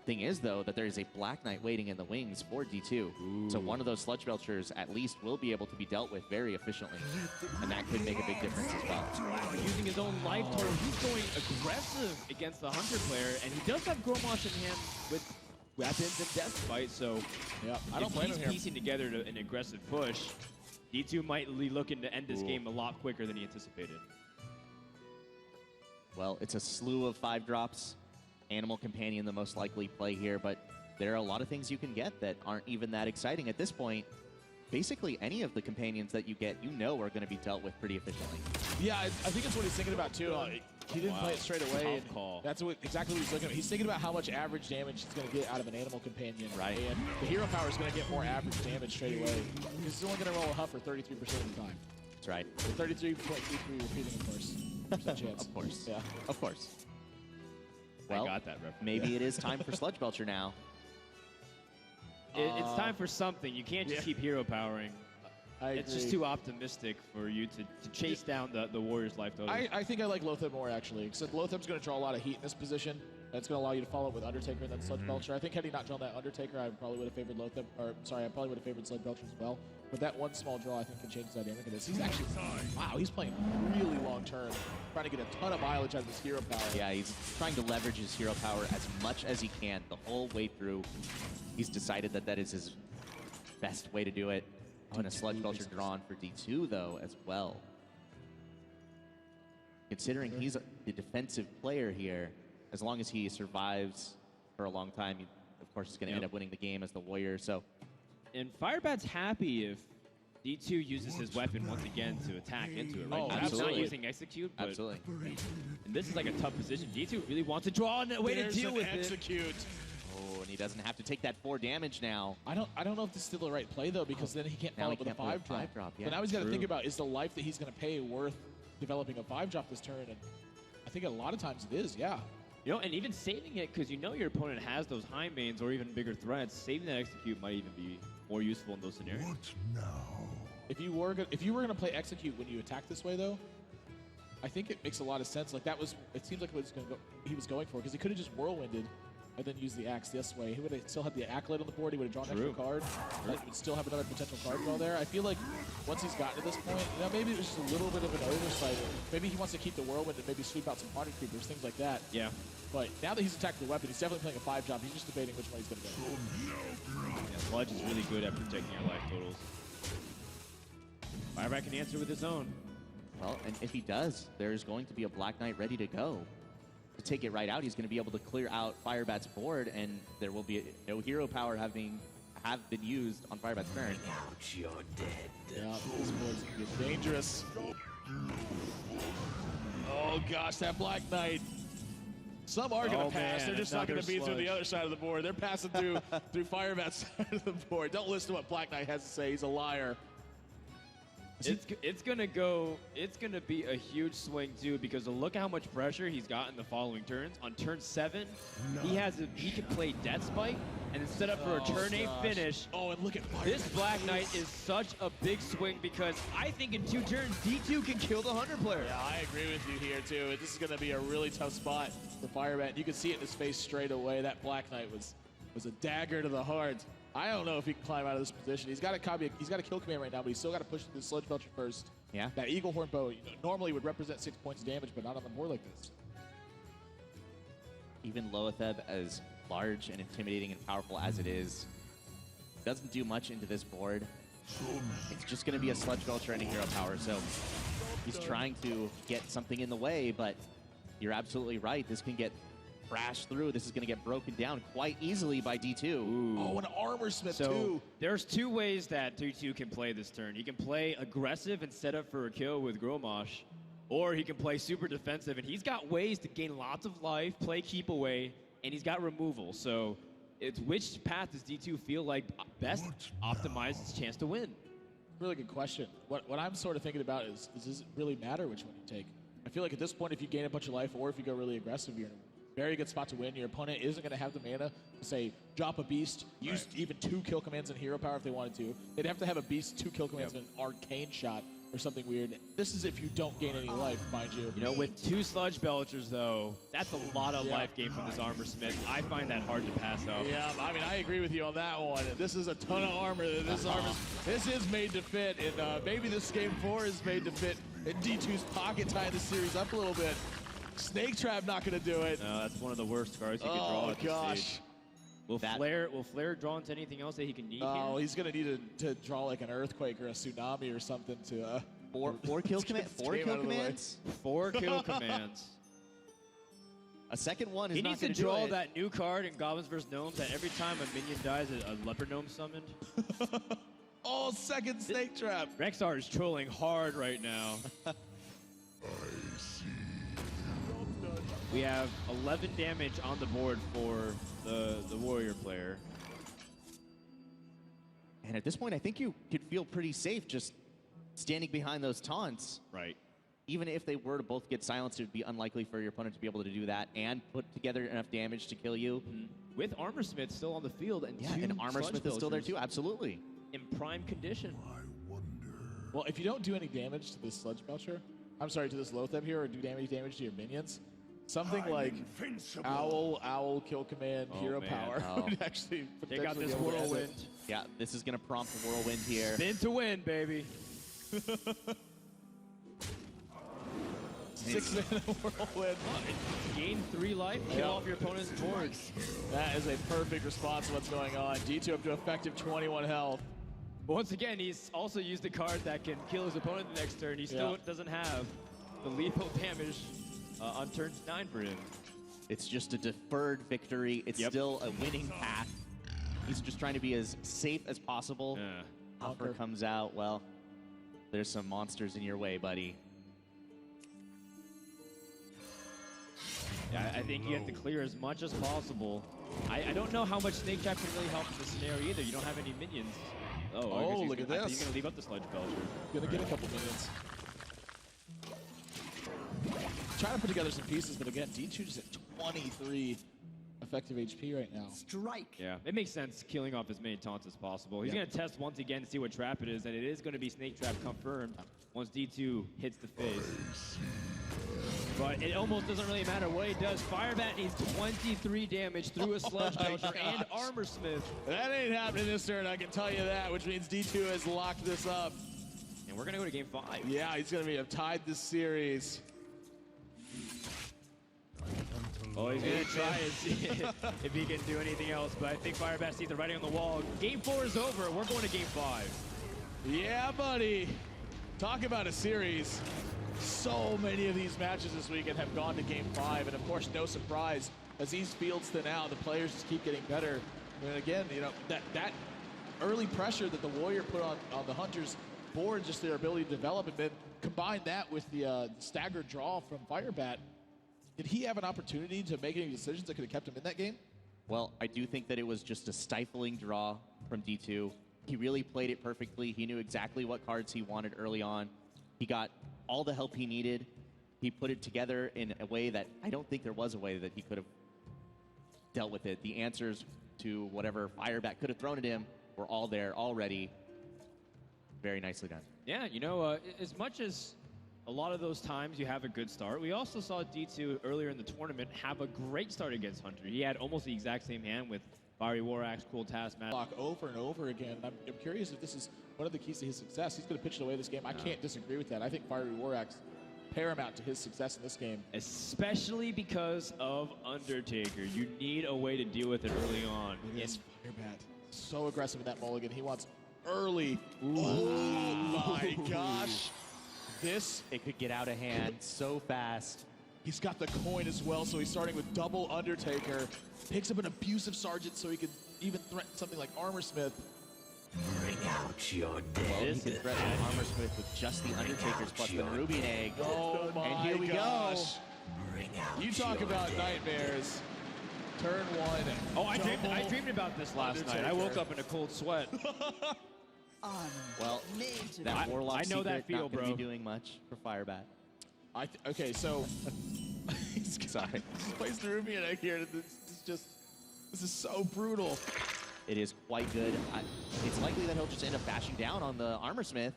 thing is, though, that there is a Black Knight waiting in the wings for D2. So one of those Sludge Belchers at least will be able to be dealt with very efficiently. And that could make a big difference as well. Wow, using his own life total, he's going aggressive against the Hunter player, and he does have Gromos in hand with weapons and Death Fight, so I don't blame he's him here. piecing together an aggressive push. D2 might be looking to end this game a lot quicker than he anticipated. Well, it's a slew of 5-drops. Animal Companion the most likely play here, but there are a lot of things you can get that aren't even that exciting at this point. Basically, any of the companions that you get, you know, are going to be dealt with pretty efficiently. Yeah, I think it's what he's thinking about too. He didn't play it straight away. Tough call. That's exactly what he's looking at. He's thinking about how much average damage he's going to get out of an Animal Companion. Right. And the Hero Power is going to get more average damage straight away because he's only going to roll a huff for 33% of the time. That's right. 33.33 repeating, of course. Percent chance. Of course. Yeah. Of course. Well, I got that reference. maybe it is time for Sludge Belcher now. It's time for something. You can't just keep hero powering. It's just agree. too optimistic for you to chase down the Warriors' life total. I think I like Lothar more, actually. Except Lothar's going to draw a lot of heat in this position. That's going to allow you to follow up with Undertaker and then Sludge Belcher. I think had he not drawn that Undertaker, I probably would have favored Lothar. Or, sorry, I probably would have favored Sludge Belcher as well. But that one small draw, I think, can change the dynamic of this. He's actually, wow, he's playing really long term, trying to get a ton of mileage out of his hero power. Yeah, he's trying to leverage his hero power as much as he can the whole way through. He's decided that that is his best way to do it. And a Sludge Belcher drawn for D2, though, as well. Considering he's the defensive player here, as long as he survives for a long time, he, of course, is going to end up winning the game as the Warrior. So, And Firebat's happy if D2 uses his weapon once again to attack into it, right? Oh, He's absolutely. not using Execute, but absolutely. and this is like a tough position. D2 really wants to draw a way to deal with it. Execute. Oh, and he doesn't have to take that 4 damage now. I don't know if this is still the right play though, because then he can't Now follow he up with a can't play a 5-drop. 5-drop, yeah. But now he's got to True. think about, is the life that he's going to pay worth developing a 5-drop this turn? And I think a lot of times it is, yeah. You know, and even saving it, because you know your opponent has those high mains or even bigger threats, saving that Execute might even be more useful in those scenarios. What now? If you were going to play Execute when you attack this way though, I think it makes a lot of sense. Like that was, it seems like what he was going for, because he could have just whirlwinded and then used the axe this way. He would have still had the Acolyte on the board. He would have drawn an extra card. Like, he would still have another potential card draw there. I feel like once he's gotten to this point, you know, maybe it was just a little bit of an oversight. Maybe he wants to keep the whirlwind and maybe sweep out some Haunted Creepers, things like that. Yeah. But now that he's attacked the weapon, he's definitely playing a 5-drop. He's just debating which one he's going to go. Yeah, Sludge is really good at protecting your life totals. Firebat can answer with his own. Well, and if he does, there's going to be a Black Knight ready to go. To take it right out, he's going to be able to clear out Firebat's board, and there will be no hero power having have been used on Firebat's turn. Out, you're dead. Yeah, this board's gonna get dangerous. Oh gosh, that Black Knight. Some are gonna pass. Man, They're just not gonna another be through the sludge. other side of the board. They're passing through through Firebat's side of the board. Don't listen to what Black Knight has to say. He's a liar. It's gonna be a huge swing too, because look how much pressure he's got in the following turns. On turn 7, he can play Death Spike, and then set up for a turn 8 finish. Oh, and look at Firebat. This Black Knight is such a big swing, because I think in 2 turns D2 can kill the Hunter player. Yeah, I agree with you here too. This is gonna be a really tough spot for Firebat. You can see it in his face straight away. That Black Knight was a dagger to the heart. I don't know if he can climb out of this position. He's got a kill command right now, but he's still got to push the Sludge Belcher first. Yeah. That Eagle Horn bow normally would represent 6 points of damage, but not on the board like this. Even Loetheb, as large and intimidating and powerful as it is, doesn't do much into this board. It's just going to be a Sludge Belcher and a Hero Power, so he's trying to get something in the way, but you're absolutely right. This can get crashed through. This is going to get broken down quite easily by D2. Oh, an Armor Smith So too. there's 2 ways that D2 can play this turn. He can play aggressive and set up for a kill with Gromosh, or he can play super defensive, and he's got ways to gain lots of life, play keep away, and he's got removal. So it's which path does D2 feel like best optimizes his chance to win? Really good question. What I'm sort of thinking about is, does it really matter which one you take? I feel like at this point, if you gain a bunch of life, or if you go really aggressive, you're in a very good spot to win. Your opponent isn't going to have the mana to say, drop a beast, use even 2 kill commands and hero power if they wanted to. They'd have to have a beast, 2 kill commands, and an arcane shot or something weird. This is if you don't gain any life, mind you. You know, with 2 Sludge Belchers, though, that's a lot of life gain from this Armor Smith. I find that hard to pass up. Yeah, I mean, I agree with you on that one. This is a ton of armor. This is made to fit, and maybe this game 4 is made to fit in D2's pocket, tying the series up a little bit. Snake Trap not going to do it. No, that's one of the worst cards you can draw at this stage. Will Flare draw into anything else that he can need Oh, here? he's going to need to draw like an earthquake or a tsunami or something to... Four kill commands? 4 kill commands? 4 kill commands. A second one is He not needs to going do draw it. that new card in Goblins vs. Gnomes that every time a minion dies, a Leopard Gnome summoned. Oh, second Snake Trap. Rexar is trolling hard right now. We have 11 damage on the board for the warrior player. And at this point, I think you could feel pretty safe just standing behind those taunts. Right. Even if they were to both get silenced, it would be unlikely for your opponent to be able to do that and put together enough damage to kill you. With Armor Smith still on the field and Yeah, 2 and Armor Sludge Smith is still there Belchers too, absolutely. in prime condition. Well, if you don't do any damage to this Sludge Belcher, I'm sorry, to this Loetheb here, or do damage to your minions, something like Owl, Kill Command, Hero man. Power would actually Take out potentially this be able to end it. Whirlwind. Yeah, this is going to prompt a Whirlwind here. Spin to win, baby. 6 mana Whirlwind. Gain 3 life, kill off your opponent's board. That is a perfect response to what's going on. D2 up to effective 21 health. But once again, he's also used a card that can kill his opponent the next turn. He still doesn't have the lethal damage on turn 9 for him. It's just a deferred victory. It's still a winning path. He's just trying to be as safe as possible. Offer comes out. Well, there's some monsters in your way, buddy. Yeah, I think you have to clear as much as possible. I don't know how much Snake Trap can really help in this scenario either. You don't have any minions. Oh, look at this. He's going to leave up the Sludge Belcher. Gonna get a couple minions. Trying to put together some pieces, but again, D2 just at 23 effective HP right now. Strike. Yeah, it makes sense killing off as many taunts as possible. He's going to test once again to see what trap it is, and it is going to be Snake Trap confirmed once D2 hits the face. But it almost doesn't really matter what he does. Firebat needs 23 damage through a Sludge Belcher and Armor Smith. That ain't happening this turn, I can tell you that, which means D2 has locked this up. And we're going to go to game 5. Yeah, he's going to have tied this series. Oh, he's going to try and see if he can do anything else, but I think Firebat sees the writing on the wall. Game 4 is over. We're going to game 5. Yeah, buddy. Talk about a series. So many of these matches this weekend have gone to game 5, and of course, no surprise, as these fields thin out, the players just keep getting better. And again, you know, that early pressure that the Warrior put on the Hunter's board, just their ability to develop, and then combine that with the staggered draw from Firebat, did he have an opportunity to make any decisions that could have kept him in that game? Well, I do think that it was just a stifling draw from D2. He really played it perfectly. He knew exactly what cards he wanted early on. He got all the help he needed. He put it together in a way that I don't think there was a way that he could have dealt with it. The answers to whatever Firebat could have thrown at him were all there, already. Very nicely done. Yeah, you know, as much as a lot of those times you have a good start, we also saw D2 earlier in the tournament have a great start against Hunter. He had almost the exact same hand with Fiery War Axe, Cool Taskmaster. Block over and over again. I'm curious if this is one of the keys to his success. He's going to pitch it away this game. I can't disagree with that. I think Fiery War Axe paramount to his success in this game. Especially because of Undertaker. You need a way to deal with it early on. Yes, Firebat. So aggressive in that mulligan. He wants early. Ooh. Oh my gosh. It could get out of hand so fast. He's got the coin as well, so he's starting with double Undertaker. Picks up an abusive sergeant so he can even threaten something like Armorsmith. Bring out your dead. Well, he can threaten Armorsmith with just the Undertakers plus the Nerubian egg. Oh my and here we gosh. go. Bring out You talk about nightmares. Turn one. Oh, I dreamed about this last night. I woke up in a cold sweat. Well, that Warlock I know that secret feel, not gonna bro. be doing much for Firebat. Okay, so Sorry. he plays the Nerubian egg here. This is so brutal. It is quite good. It's likely that he'll just end up bashing down on the Armorsmith.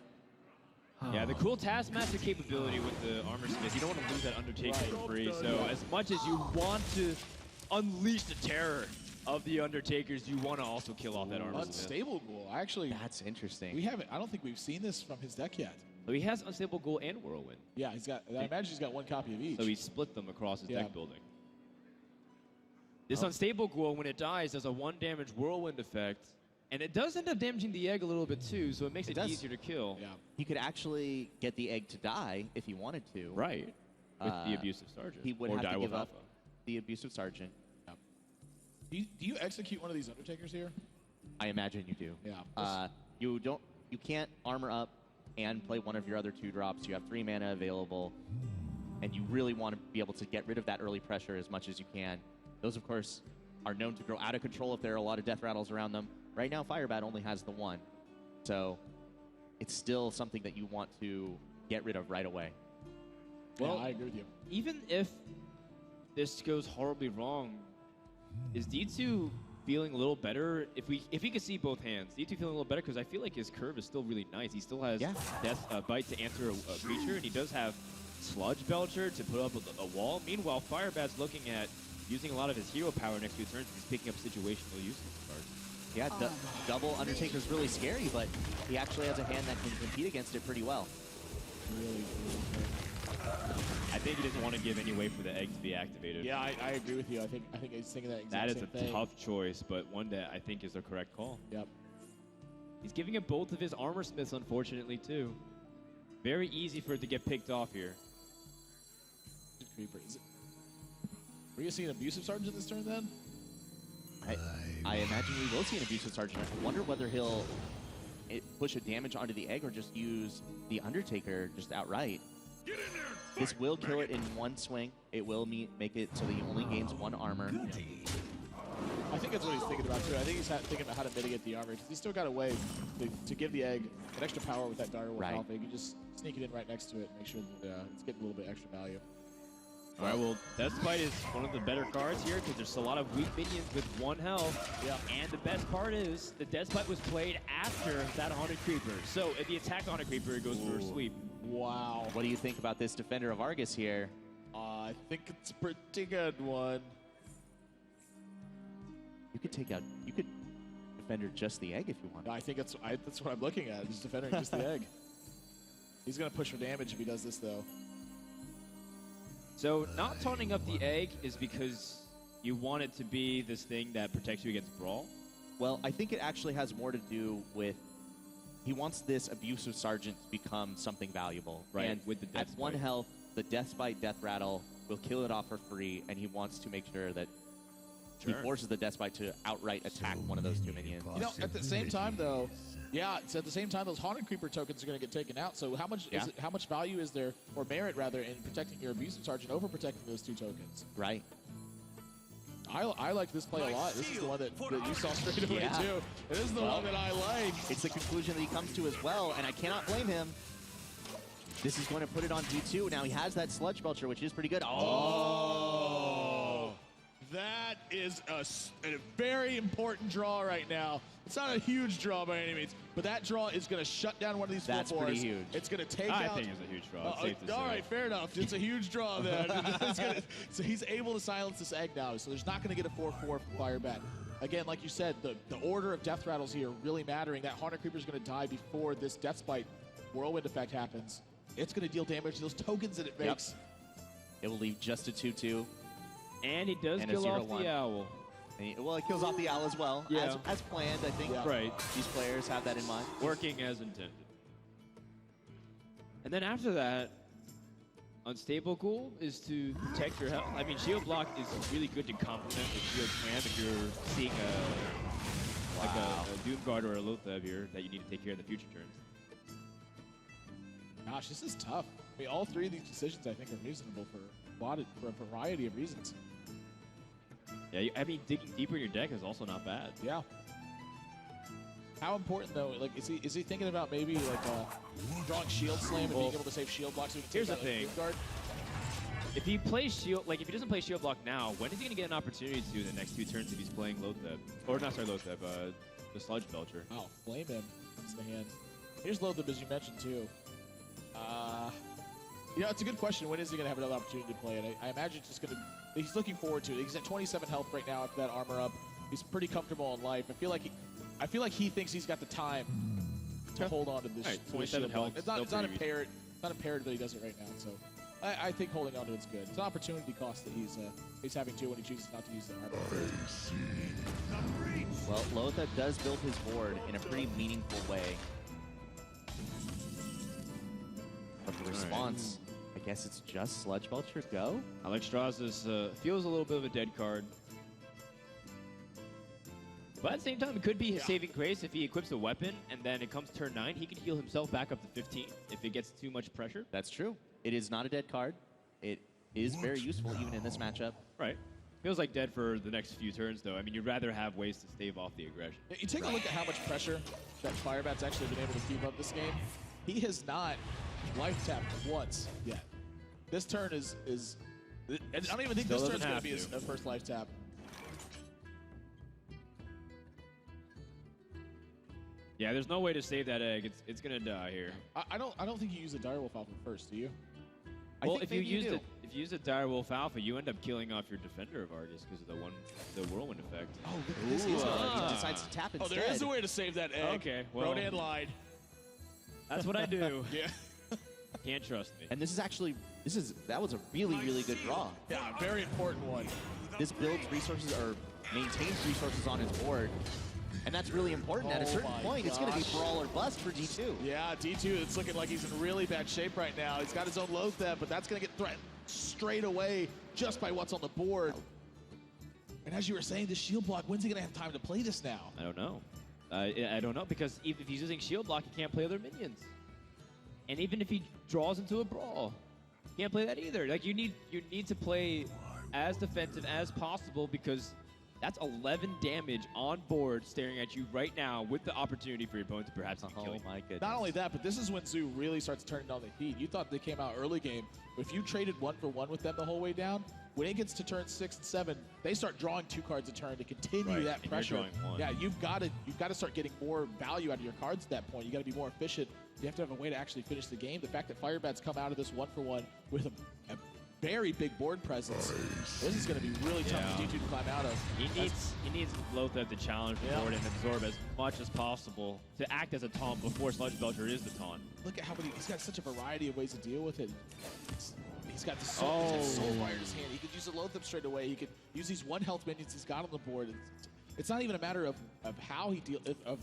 Yeah, the cool Taskmaster capability with the Armorsmith, you don't want to lose that Undertaker for free. So as much as you want to unleash the terror of the Undertakers, you want to also kill off that Armorsmith. Unstable Ghoul. Actually, That's interesting. we haven't. I don't think we've seen this from his deck yet. So he has Unstable Ghoul and Whirlwind. Yeah, he's got. I imagine he's got one copy of each. So he split them across his Yeah. deck building. This Unstable Ghoul, when it dies, does a 1 damage Whirlwind effect. And it does end up damaging the egg a little bit too, so it makes it does. easier to kill. Yeah. He could actually get the egg to die if he wanted to. Right. With the Abusive Sergeant. He would or have die to with give up Alpha. the Abusive Sergeant. Do you execute one of these Undertakers here? I imagine you do. Yeah. You can't armor up and play one of your other 2 drops. You have 3 mana available, and you really want to be able to get rid of that early pressure as much as you can. Those, of course, are known to grow out of control if there are a lot of death rattles around them. Right now, Firebat only has the 1, so it's still something that you want to get rid of right away. Well, yeah, I agree with you. Even if this goes horribly wrong, is D2 feeling a little better? If we could see both hands, D2 feeling a little better because I feel like his curve is still really nice. He still has Death Bite to answer a creature, and he does have Sludge Belcher to put up a wall. Meanwhile, Firebat's looking at using a lot of his hero power next few turns. He's picking up situational use of cards. Yeah, double Undertaker's really scary, but he actually has a hand that can compete against it pretty well. Really. I think he doesn't want to give any way for the egg to be activated. Yeah, I agree with you. I think he's thinking that exact That is same a thing. tough choice, but one that I think is the correct call. Yep. He's giving it both of his Armorsmiths, unfortunately, too. Very easy for it to get picked off here. Creeper. Are you gonna see an abusive sergeant this turn then? I imagine we will see an Abusive Sergeant. I wonder whether he'll push a damage onto the egg or just use the Undertaker just outright. Get in there! This will kill it in 1 swing. It will make it so that he only gains 1 armor. I think that's what he's thinking about too. I think he's thinking about how to mitigate the armor because he's still got a way to give the egg an extra power with that Direwolf Right. Alpha. You can just sneak it in right next to it and make sure that it's getting a little bit extra value. All right, well, Deathbite is one of the better cards here because there's a lot of weak minions with 1 health. Yeah. And the best part is the Deathbite was played after that Haunted Creeper. So if the attack on a Creeper, it goes for a sweep. Wow. What do you think about this Defender of Argus here? I think it's a pretty good one. You could Defender just the egg if you want. I think that's what I'm looking at. Just defending just the egg. He's gonna push for damage if he does this though. So not taunting up the egg is because you want it to be this thing that protects you against Brawl. Well, I think it actually has more to do with he wants this Abusive Sergeant to become something valuable. Right, And with the at Death 1 Bite. health, the Death Bite, Death Rattle will kill it off for free, and he wants to make sure that he forces the Deathbite to outright attack one of those two minions. You know, at the same time, though, yeah, it's at the same time those Haunted Creeper tokens are going to get taken out. So how much how much value is there, or merit rather, in protecting your Abusive Sergeant over protecting those 2 tokens? Right. I like this play a lot. This is the one that you saw straight away, too. This is the one that I like. It's the conclusion that he comes to as well, and I cannot blame him. This is going to put it on D2. Now he has that Sludge Belcher, which is pretty good. Oh! That is a very important draw right now. It's not a huge draw by any means, but that draw is going to shut down one of these That's pretty huge. It's going to take out... I think it's a huge draw. It's safe to all say. right, fair enough. It's a huge draw then. So he's able to silence this egg now, so there's not going to get a 4-4 from Firebat. Again, like you said, the order of death rattles here really mattering. That Haunted Creeper is going to die before this Deathbite Whirlwind effect happens. It's going to deal damage to those tokens that it makes. It will leave just a 2-2. And he does And kill a off 0-1. the owl. Well, it kills off the owl as well, Yeah. as planned. I think Right. these players have that in mind. Working as intended. And then after that, Unstable Ghoul is to protect your health. I mean, Shield Block is really good to complement the Shield Clam if you're seeing a Doomguard or a Lotheb here that you need to take care of in the future turns. Gosh, this is tough. I mean, all 3 of these decisions, I think, are reasonable for a variety of reasons. Yeah, I mean, digging deeper in your deck is also not bad. Yeah. How important, though, like, is he thinking about maybe, like, drawing Shield Slam and being able to save Shield Block so he can Here's take the thing. Guard? If he plays Shield, like if he doesn't play Shield Block now, when is he gonna get an opportunity to in the next 2 turns if he's playing Lotheb? Or not, sorry, Lotheb, the Sludge Belcher. Oh, blame him. It's the hand. Here's Lotheb, as you mentioned, too. You know, it's a good question. When is he going to have another opportunity to play it? I imagine it's just going to... He's looking forward to it. He's at 27 health right now after that armor up. He's pretty comfortable in life. I feel like he thinks he's got the time to hold on to this. Right, to 27 Shield Block. health, It's not still pretty imperative. It's not imperative that he does it right now. So I think holding on to it's good. It's an opportunity cost that he's having to when he chooses not to use the armor. Well, Lotheb does build his board in a pretty meaningful way. But the response, I guess it's just Sludge Belcher go? Alexstrasza's feels a little bit of a dead card. But at the same time, it could be his saving grace if he equips a weapon and then it comes turn 9. He can heal himself back up to 15 if it gets too much pressure. That's true. It is not a dead card. It is very useful even in this matchup. Right. Feels like dead for the next few turns, though. I mean, you'd rather have ways to stave off the aggression. You take a look at how much pressure that Firebat's actually been able to keep up this game. He has not life tapped once yet. This turn is I don't even think this turn's going to be his first life tap. Yeah, there's no way to save that egg. It's gonna die here. I don't think you use the Direwolf Alpha first, do you? Well, if you use the Direwolf Alpha, you end up killing off your Defender of Argus because of the Whirlwind effect. Oh, look at this. He decides to tap instead. Oh, there is a way to save that egg. Okay, well, Rodan lied. That's what I do. Yeah. Can't trust me. And this is actually, that was a really, really good draw. Yeah, very important one. This builds resources or maintains resources on his board. And that's really important. At a certain point, it's going to be brawl or bust for D2. Yeah, D2, it's looking like he's in really bad shape right now. He's got his own Lotheb, but that's going to get threatened straight away just by what's on the board. And as you were saying, this shield block, when's he going to have time to play this now? I don't know. I don't know, because if he's using shield block, he can't play other minions. And even if he draws into a brawl, he can't play that either. Like, you need to play as defensive as possible, because that's 11 damage on board staring at you right now with the opportunity for your opponent to perhaps kill you. Oh my goodness. Not only that, but this is when Zoo really starts turning on the heat. You thought they came out early game, but if you traded 1-for-1 with them the whole way down, when it gets to turn 6 and 7, they start drawing 2 cards a turn to continue that pressure. You're drawing 1. Yeah, you've got to start getting more value out of your cards at that point. You got to be more efficient. You have to have a way to actually finish the game. The fact that Firebat's come out of this 1-for-1 with a very big board presence, this is going to be really tough for D2 to climb out of. He needs Lotheb to challenge the board and absorb as much as possible to act as a taunt before Sludge Belcher is the taunt. Look at how many, he's got such a variety of ways to deal with it. He's got the soul, he's got Soul Fire in his hand. He could use a Lotheb straight away. He could use these 1-health minions he's got on the board. It's not even a matter of how he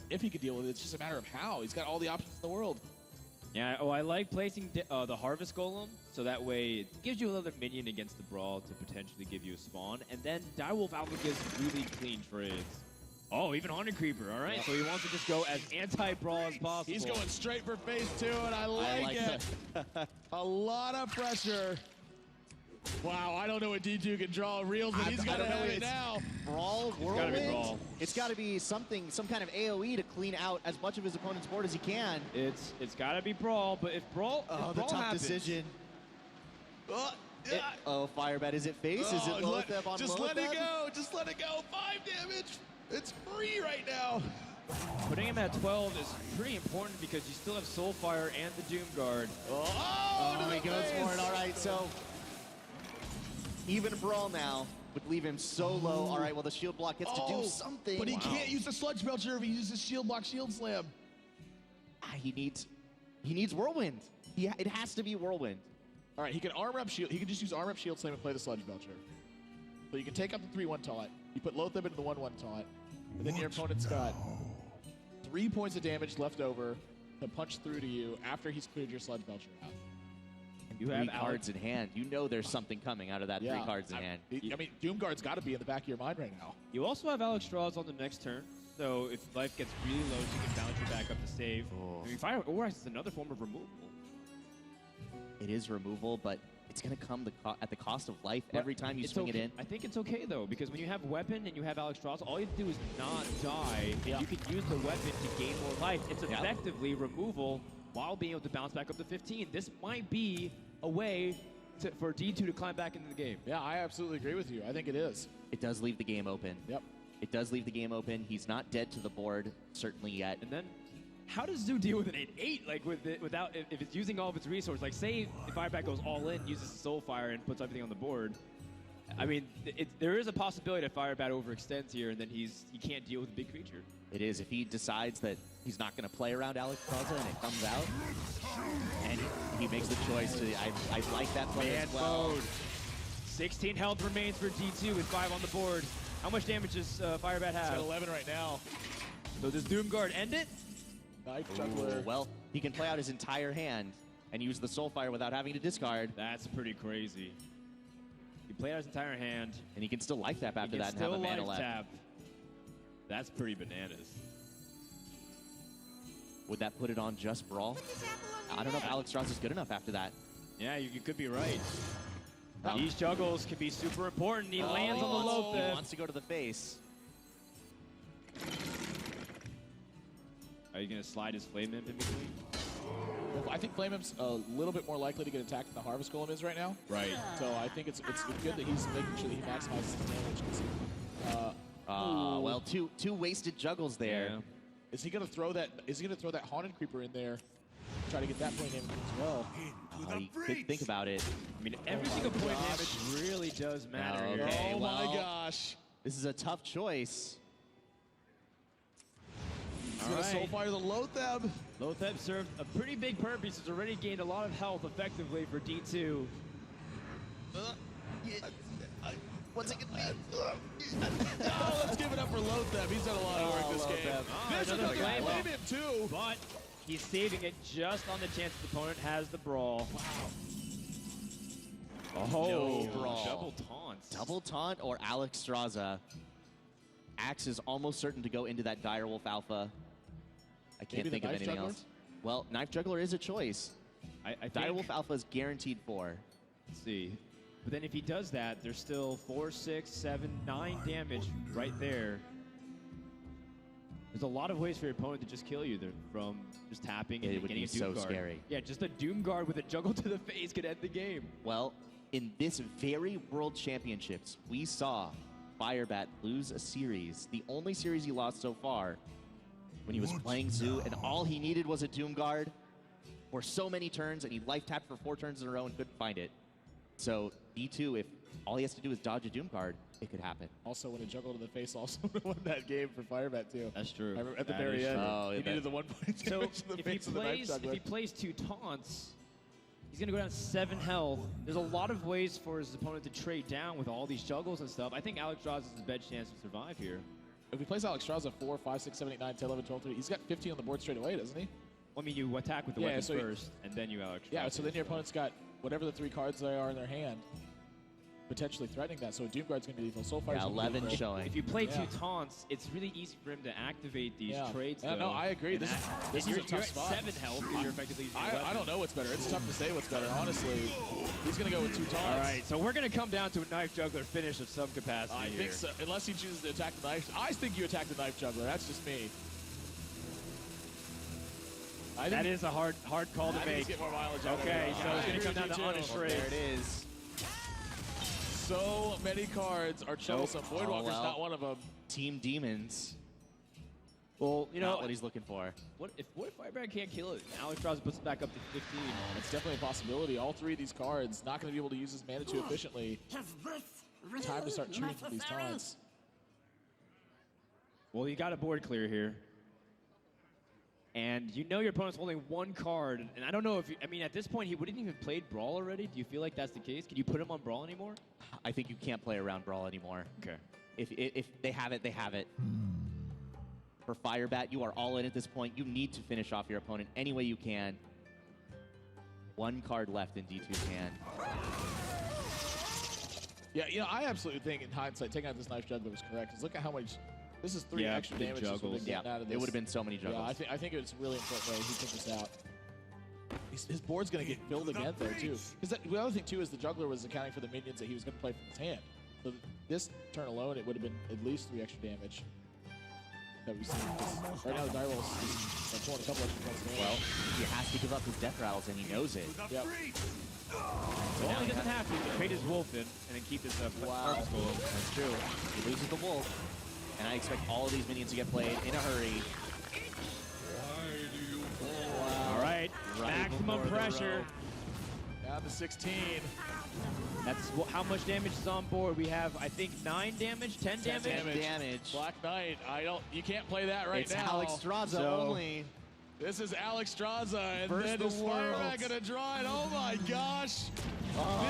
if he could deal with it. It's just a matter of how. He's got all the options in the world. Yeah, I like placing the Harvest Golem, so that way it gives you another minion against the Brawl to potentially give you a spawn. And then Direwolf Alpha gets really clean trades. Oh, even Haunted Creeper, all right. So he wants to just go as anti-Brawl as possible. He's going straight for phase 2, and I like it. A lot of pressure. Wow, I don't know what D2 can draw reels, but he's got to have it now. Brawl, It's gotta be Brawl. It's got to be something, some kind of AoE to clean out as much of his opponent's board as he can. It's got to be Brawl, but if Brawl, Oh, if the Brawl tough happens, decision. Oh, Firebat, is it face? Is it Lotheb on Just Lotheb? let it go. Just let it go. 5 damage. It's free right now. putting him at 12 is pretty important because you still have Soulfire and the Doom Guard. Oh, he goes for it. All right, so even Brawl now would leave him so low. All right, well, the shield block gets to do something. But he can't use the Sludge Belcher if he uses shield block, shield slam. He needs Whirlwind. It has to be Whirlwind. All right, he can armor up shield. He can just use armor up shield slam and play the Sludge Belcher. So you can take up the 3-1 taunt. You put Lotheb into the 1-1 taunt. And then your opponent's got 3 points of damage left over to punch through to you after he's cleared your Sludge Belcher out. You have 3 cards in hand. You know there's something coming out of that 3 cards in hand. I mean, Doomguard's got to be in the back of your mind right now. You also have Alex Strauss on the next turn, so if life gets really low, you can bounce your back up to save. Oh. I mean, Fire Overrise is another form of removal. It is removal, but it's going to come at the cost of life every time you swing it in. I think it's okay, though, because when you have Weapon and you have Alex Strauss, all you have to do is not die, and you can use the weapon to gain more life. It's effectively removal while being able to bounce back up to 15. This might be a way for D2 to climb back into the game. Yeah, I absolutely agree with you. I think it is. It does leave the game open. Yep. It does leave the game open. He's not dead to the board, certainly yet. And then, how does Zoo deal with an 8-8? Like, without if it's using all of its resources? Like, say if Firebat goes all in, uses Soulfire, and puts everything on the board. I mean, there is a possibility that Firebat overextends here, and then he can't deal with a big creature. It is. If he decides that he's not going to play around Alex Plaza and it comes out, and he makes the choice to, I like that play as well. Mode. 16 health remains for D2 with 5 on the board. How much damage does Firebat have? It's at 11 right now. So does Doomguard end it? Knife Juggler. Well, he can play out his entire hand and use the Soulfire without having to discard. That's pretty crazy. He played out his entire hand. And he can still life tap after that and have a mana left. Tap. That's pretty bananas. Would that put it on just Brawl? I don't know if Alex Strauss is good enough after that. Yeah, you could be right. These juggles can be super important. He lands on the low He wants to go to the face. Are you going to slide his Flame Imp in between? Well, I think Flame Imp's a little bit more likely to get attacked than the Harvest Golem is right now. Right. So I think it's good that he's making sure that he maximizes his damage. Well, two wasted juggles there. Yeah. Is he gonna throw that? Is he gonna throw that Haunted Creeper in there? Try to get that point damage as well. He could think about it. I mean, every single point damage really does matter. No, okay. Oh my well, gosh! This is a tough choice. He's gonna Soulfire the Lotheb. Lotheb served a pretty big purpose. He's already gained a lot of health effectively for D2. What's it gonna be? Oh, let's give it up for Lotheb. He's done a lot of work this game. There's another another Flame Flame Imp. Imp too. But he's saving it just on the chance the opponent has the Brawl. Oh, Brawl. Double taunts. Double taunt or Alex Straza. Axe is almost certain to go into that Direwolf Alpha. I can't Maybe the think of Knife anything Juggler? else. Well, Knife Juggler is a choice. I think, Direwolf Alpha is guaranteed 4. let's see. But then if he does that, there's still 4, 6, 7, 9 damage right there. There's a lot of ways for your opponent to just kill you there, from just tapping and It would getting be a so Doom Guard. scary. Yeah, just a Doom Guard with a juggle to the face could end the game. Well, in this very World Championships, we saw Firebat lose a series, the only series he lost so far, when he was playing Zoo, and all he needed was a Doom Guard for so many turns, and he life tapped for 4 turns in a row and couldn't find it. So D2, if all he has to do is dodge a Doom Guard, it could happen. Also, when a juggle to the face also won that game for Firebat too. That's true. I remember at the That very is end, true. Oh, he yeah, needed the 1 point So damage to the if he face of the Knife plays Juggler. 2 taunts, he's gonna go down to 7 health. There's a lot of ways for his opponent to trade down with all these juggles and stuff. I think Alex Strauss has his best chance to survive here. If he plays Alex Straza 4, 5, 6, 7, 8, 9, 10, 11, 12, 13, he's got 15 on the board straight away, doesn't he? I mean, you attack with the weapon first, and then you Alex. Yeah, so then your opponent's got whatever the 3 cards they are in their hand, potentially threatening that. So a Doom Guard's going to be lethal. Soulfire's 11 showing. If you play 2 taunts, it's really easy for him to activate these trades. Yeah, no, I agree. This is a tough spot. You're at 7 health, because you're effectively using I don't know what's better. It's tough to say what's better. Honestly, he's going to go with 2 taunts. All right, so we're going to come down to a Knife Juggler finish of some capacity I think so, unless he chooses to attack the Knife. I think you attack the Knife Juggler. That's just me. That is a hard call to make. Get more mileage out okay, of it. so it's going to come down to honest trade. There it is. So many cards are troublesome. Voidwalker's not one of them. Team Demons. Well, you know Not what he's looking for. What if Firebat can't kill it? Alex draws puts it back up to 15. It's definitely a possibility. All 3 of these cards not going to be able to use his mana too efficiently. Time to start chewing through these taunts. Well, you got a board clear here. And you know your opponent's holding 1 card. And I don't know if I mean, at this point, he wouldn't even played Brawl already. Do you feel like that's the case? Can you put him on Brawl anymore? I think you can't play around Brawl anymore. Okay. If they have it, they have it. For Firebat, you are all in at this point. You need to finish off your opponent any way you can. 1 card left in D2's hand. Yeah, you know, I absolutely think in hindsight, taking out this Knife Juggler was correct. Because look at how much. This is 3 extra damage he's been getting out of this. It would have been so many juggles. Yeah, I think it's really important that he took this out. His board's going to get filled again, though, too. Because the other thing, too, is the Juggler was accounting for the minions that he was going to play from his hand. So this turn alone, it would have been at least 3 extra damage that we've seen. Right now, the Direwolf is pulling a couple extra points of damage. Well, he has to give up his death rattles, and he knows it. Yep. Well, he doesn't have to. He can trade his Wolf in and then keep his Harvest Golem. That's true. He loses the Wolf. And I expect all of these minions to get played in a hurry. All right, maximum pressure. Down to 16. That's how much damage is on board. We have, I think, 9 damage, 10 damage. Black Knight, you can't play that right it's now. Alex Straza only. This is Alex Straza, and Versus then the is Firebat gonna draw it? Oh my gosh!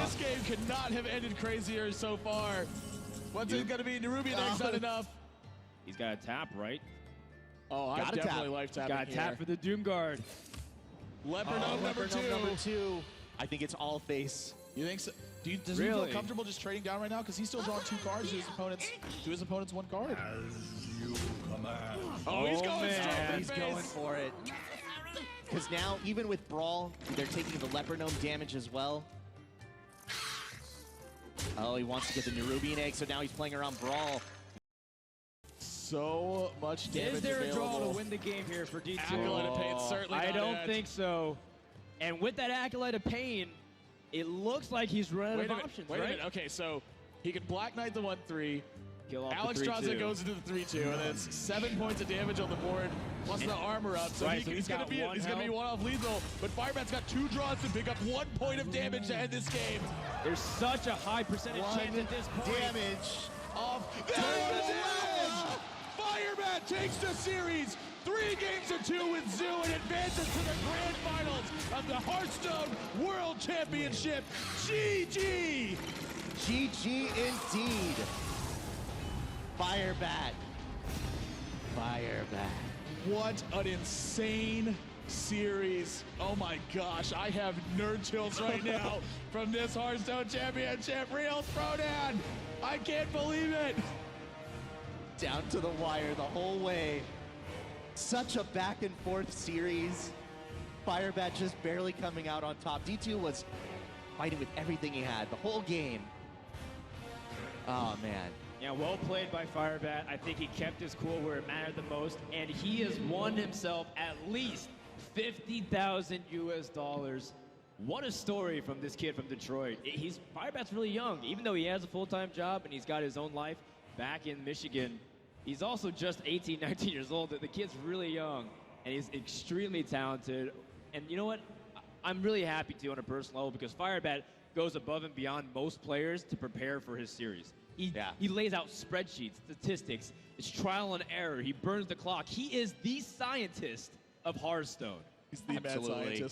This game could not have ended crazier so far. What's it gonna be? Nerubian Egg's not enough. He's got a tap, right? Oh, I definitely life tapping Got a tap for the Doom Guard. Leopard number 2. I think it's all face. You think so? Does he feel comfortable just trading down right now? Because he's still drawing 2 cards to his opponent's 1 card. Oh, he's going straight. He's going for it. Because now, even with Brawl, they're taking the Leopard Gnome damage as well. Oh, he wants to get the Nerubian Egg, so now he's playing around Brawl. So much damage Is there available. a draw to win the game here for D2? Acolyte of Pain, certainly I don't it. think so. And with that Acolyte of Pain, it looks like he's running out of options, Wait a right? minute. Okay, so he can Black Knight the 1/3. Alex the Straza 3/2. goes into the 3/2, and then it's 7 points of damage on the board, plus the armor up. So, he's going to be 1 off lethal. But Firebat's got 2 draws to pick up 1 point of damage to end this game. There's such a high percentage chance at this point. Damage. Firebat takes the series 3-2 with Zoo and advances to the grand finals of the Hearthstone World Championship. GG! GG indeed. Firebat. What an insane series. Oh my gosh, I have nerd chills right now from this Hearthstone Championship. Real throwdown. I can't believe it. Down to the wire the whole way. Such a back and forth series. Firebat just barely coming out on top. D2 was fighting with everything he had the whole game. Oh, man. Yeah, well played by Firebat. I think he kept his cool where it mattered the most, and he has won himself at least $50,000 US. What a story from this kid from Detroit. Firebat's really young, even though he has a full-time job and he's got his own life back in Michigan. He's also just 18, 19 years old. The kid's really young, and he's extremely talented. And you know what? I'm really happy to on a personal level because Firebat goes above and beyond most players to prepare for his series. He lays out spreadsheets, statistics. It's trial and error. He burns the clock. He is the scientist of Hearthstone. He's the mad scientist.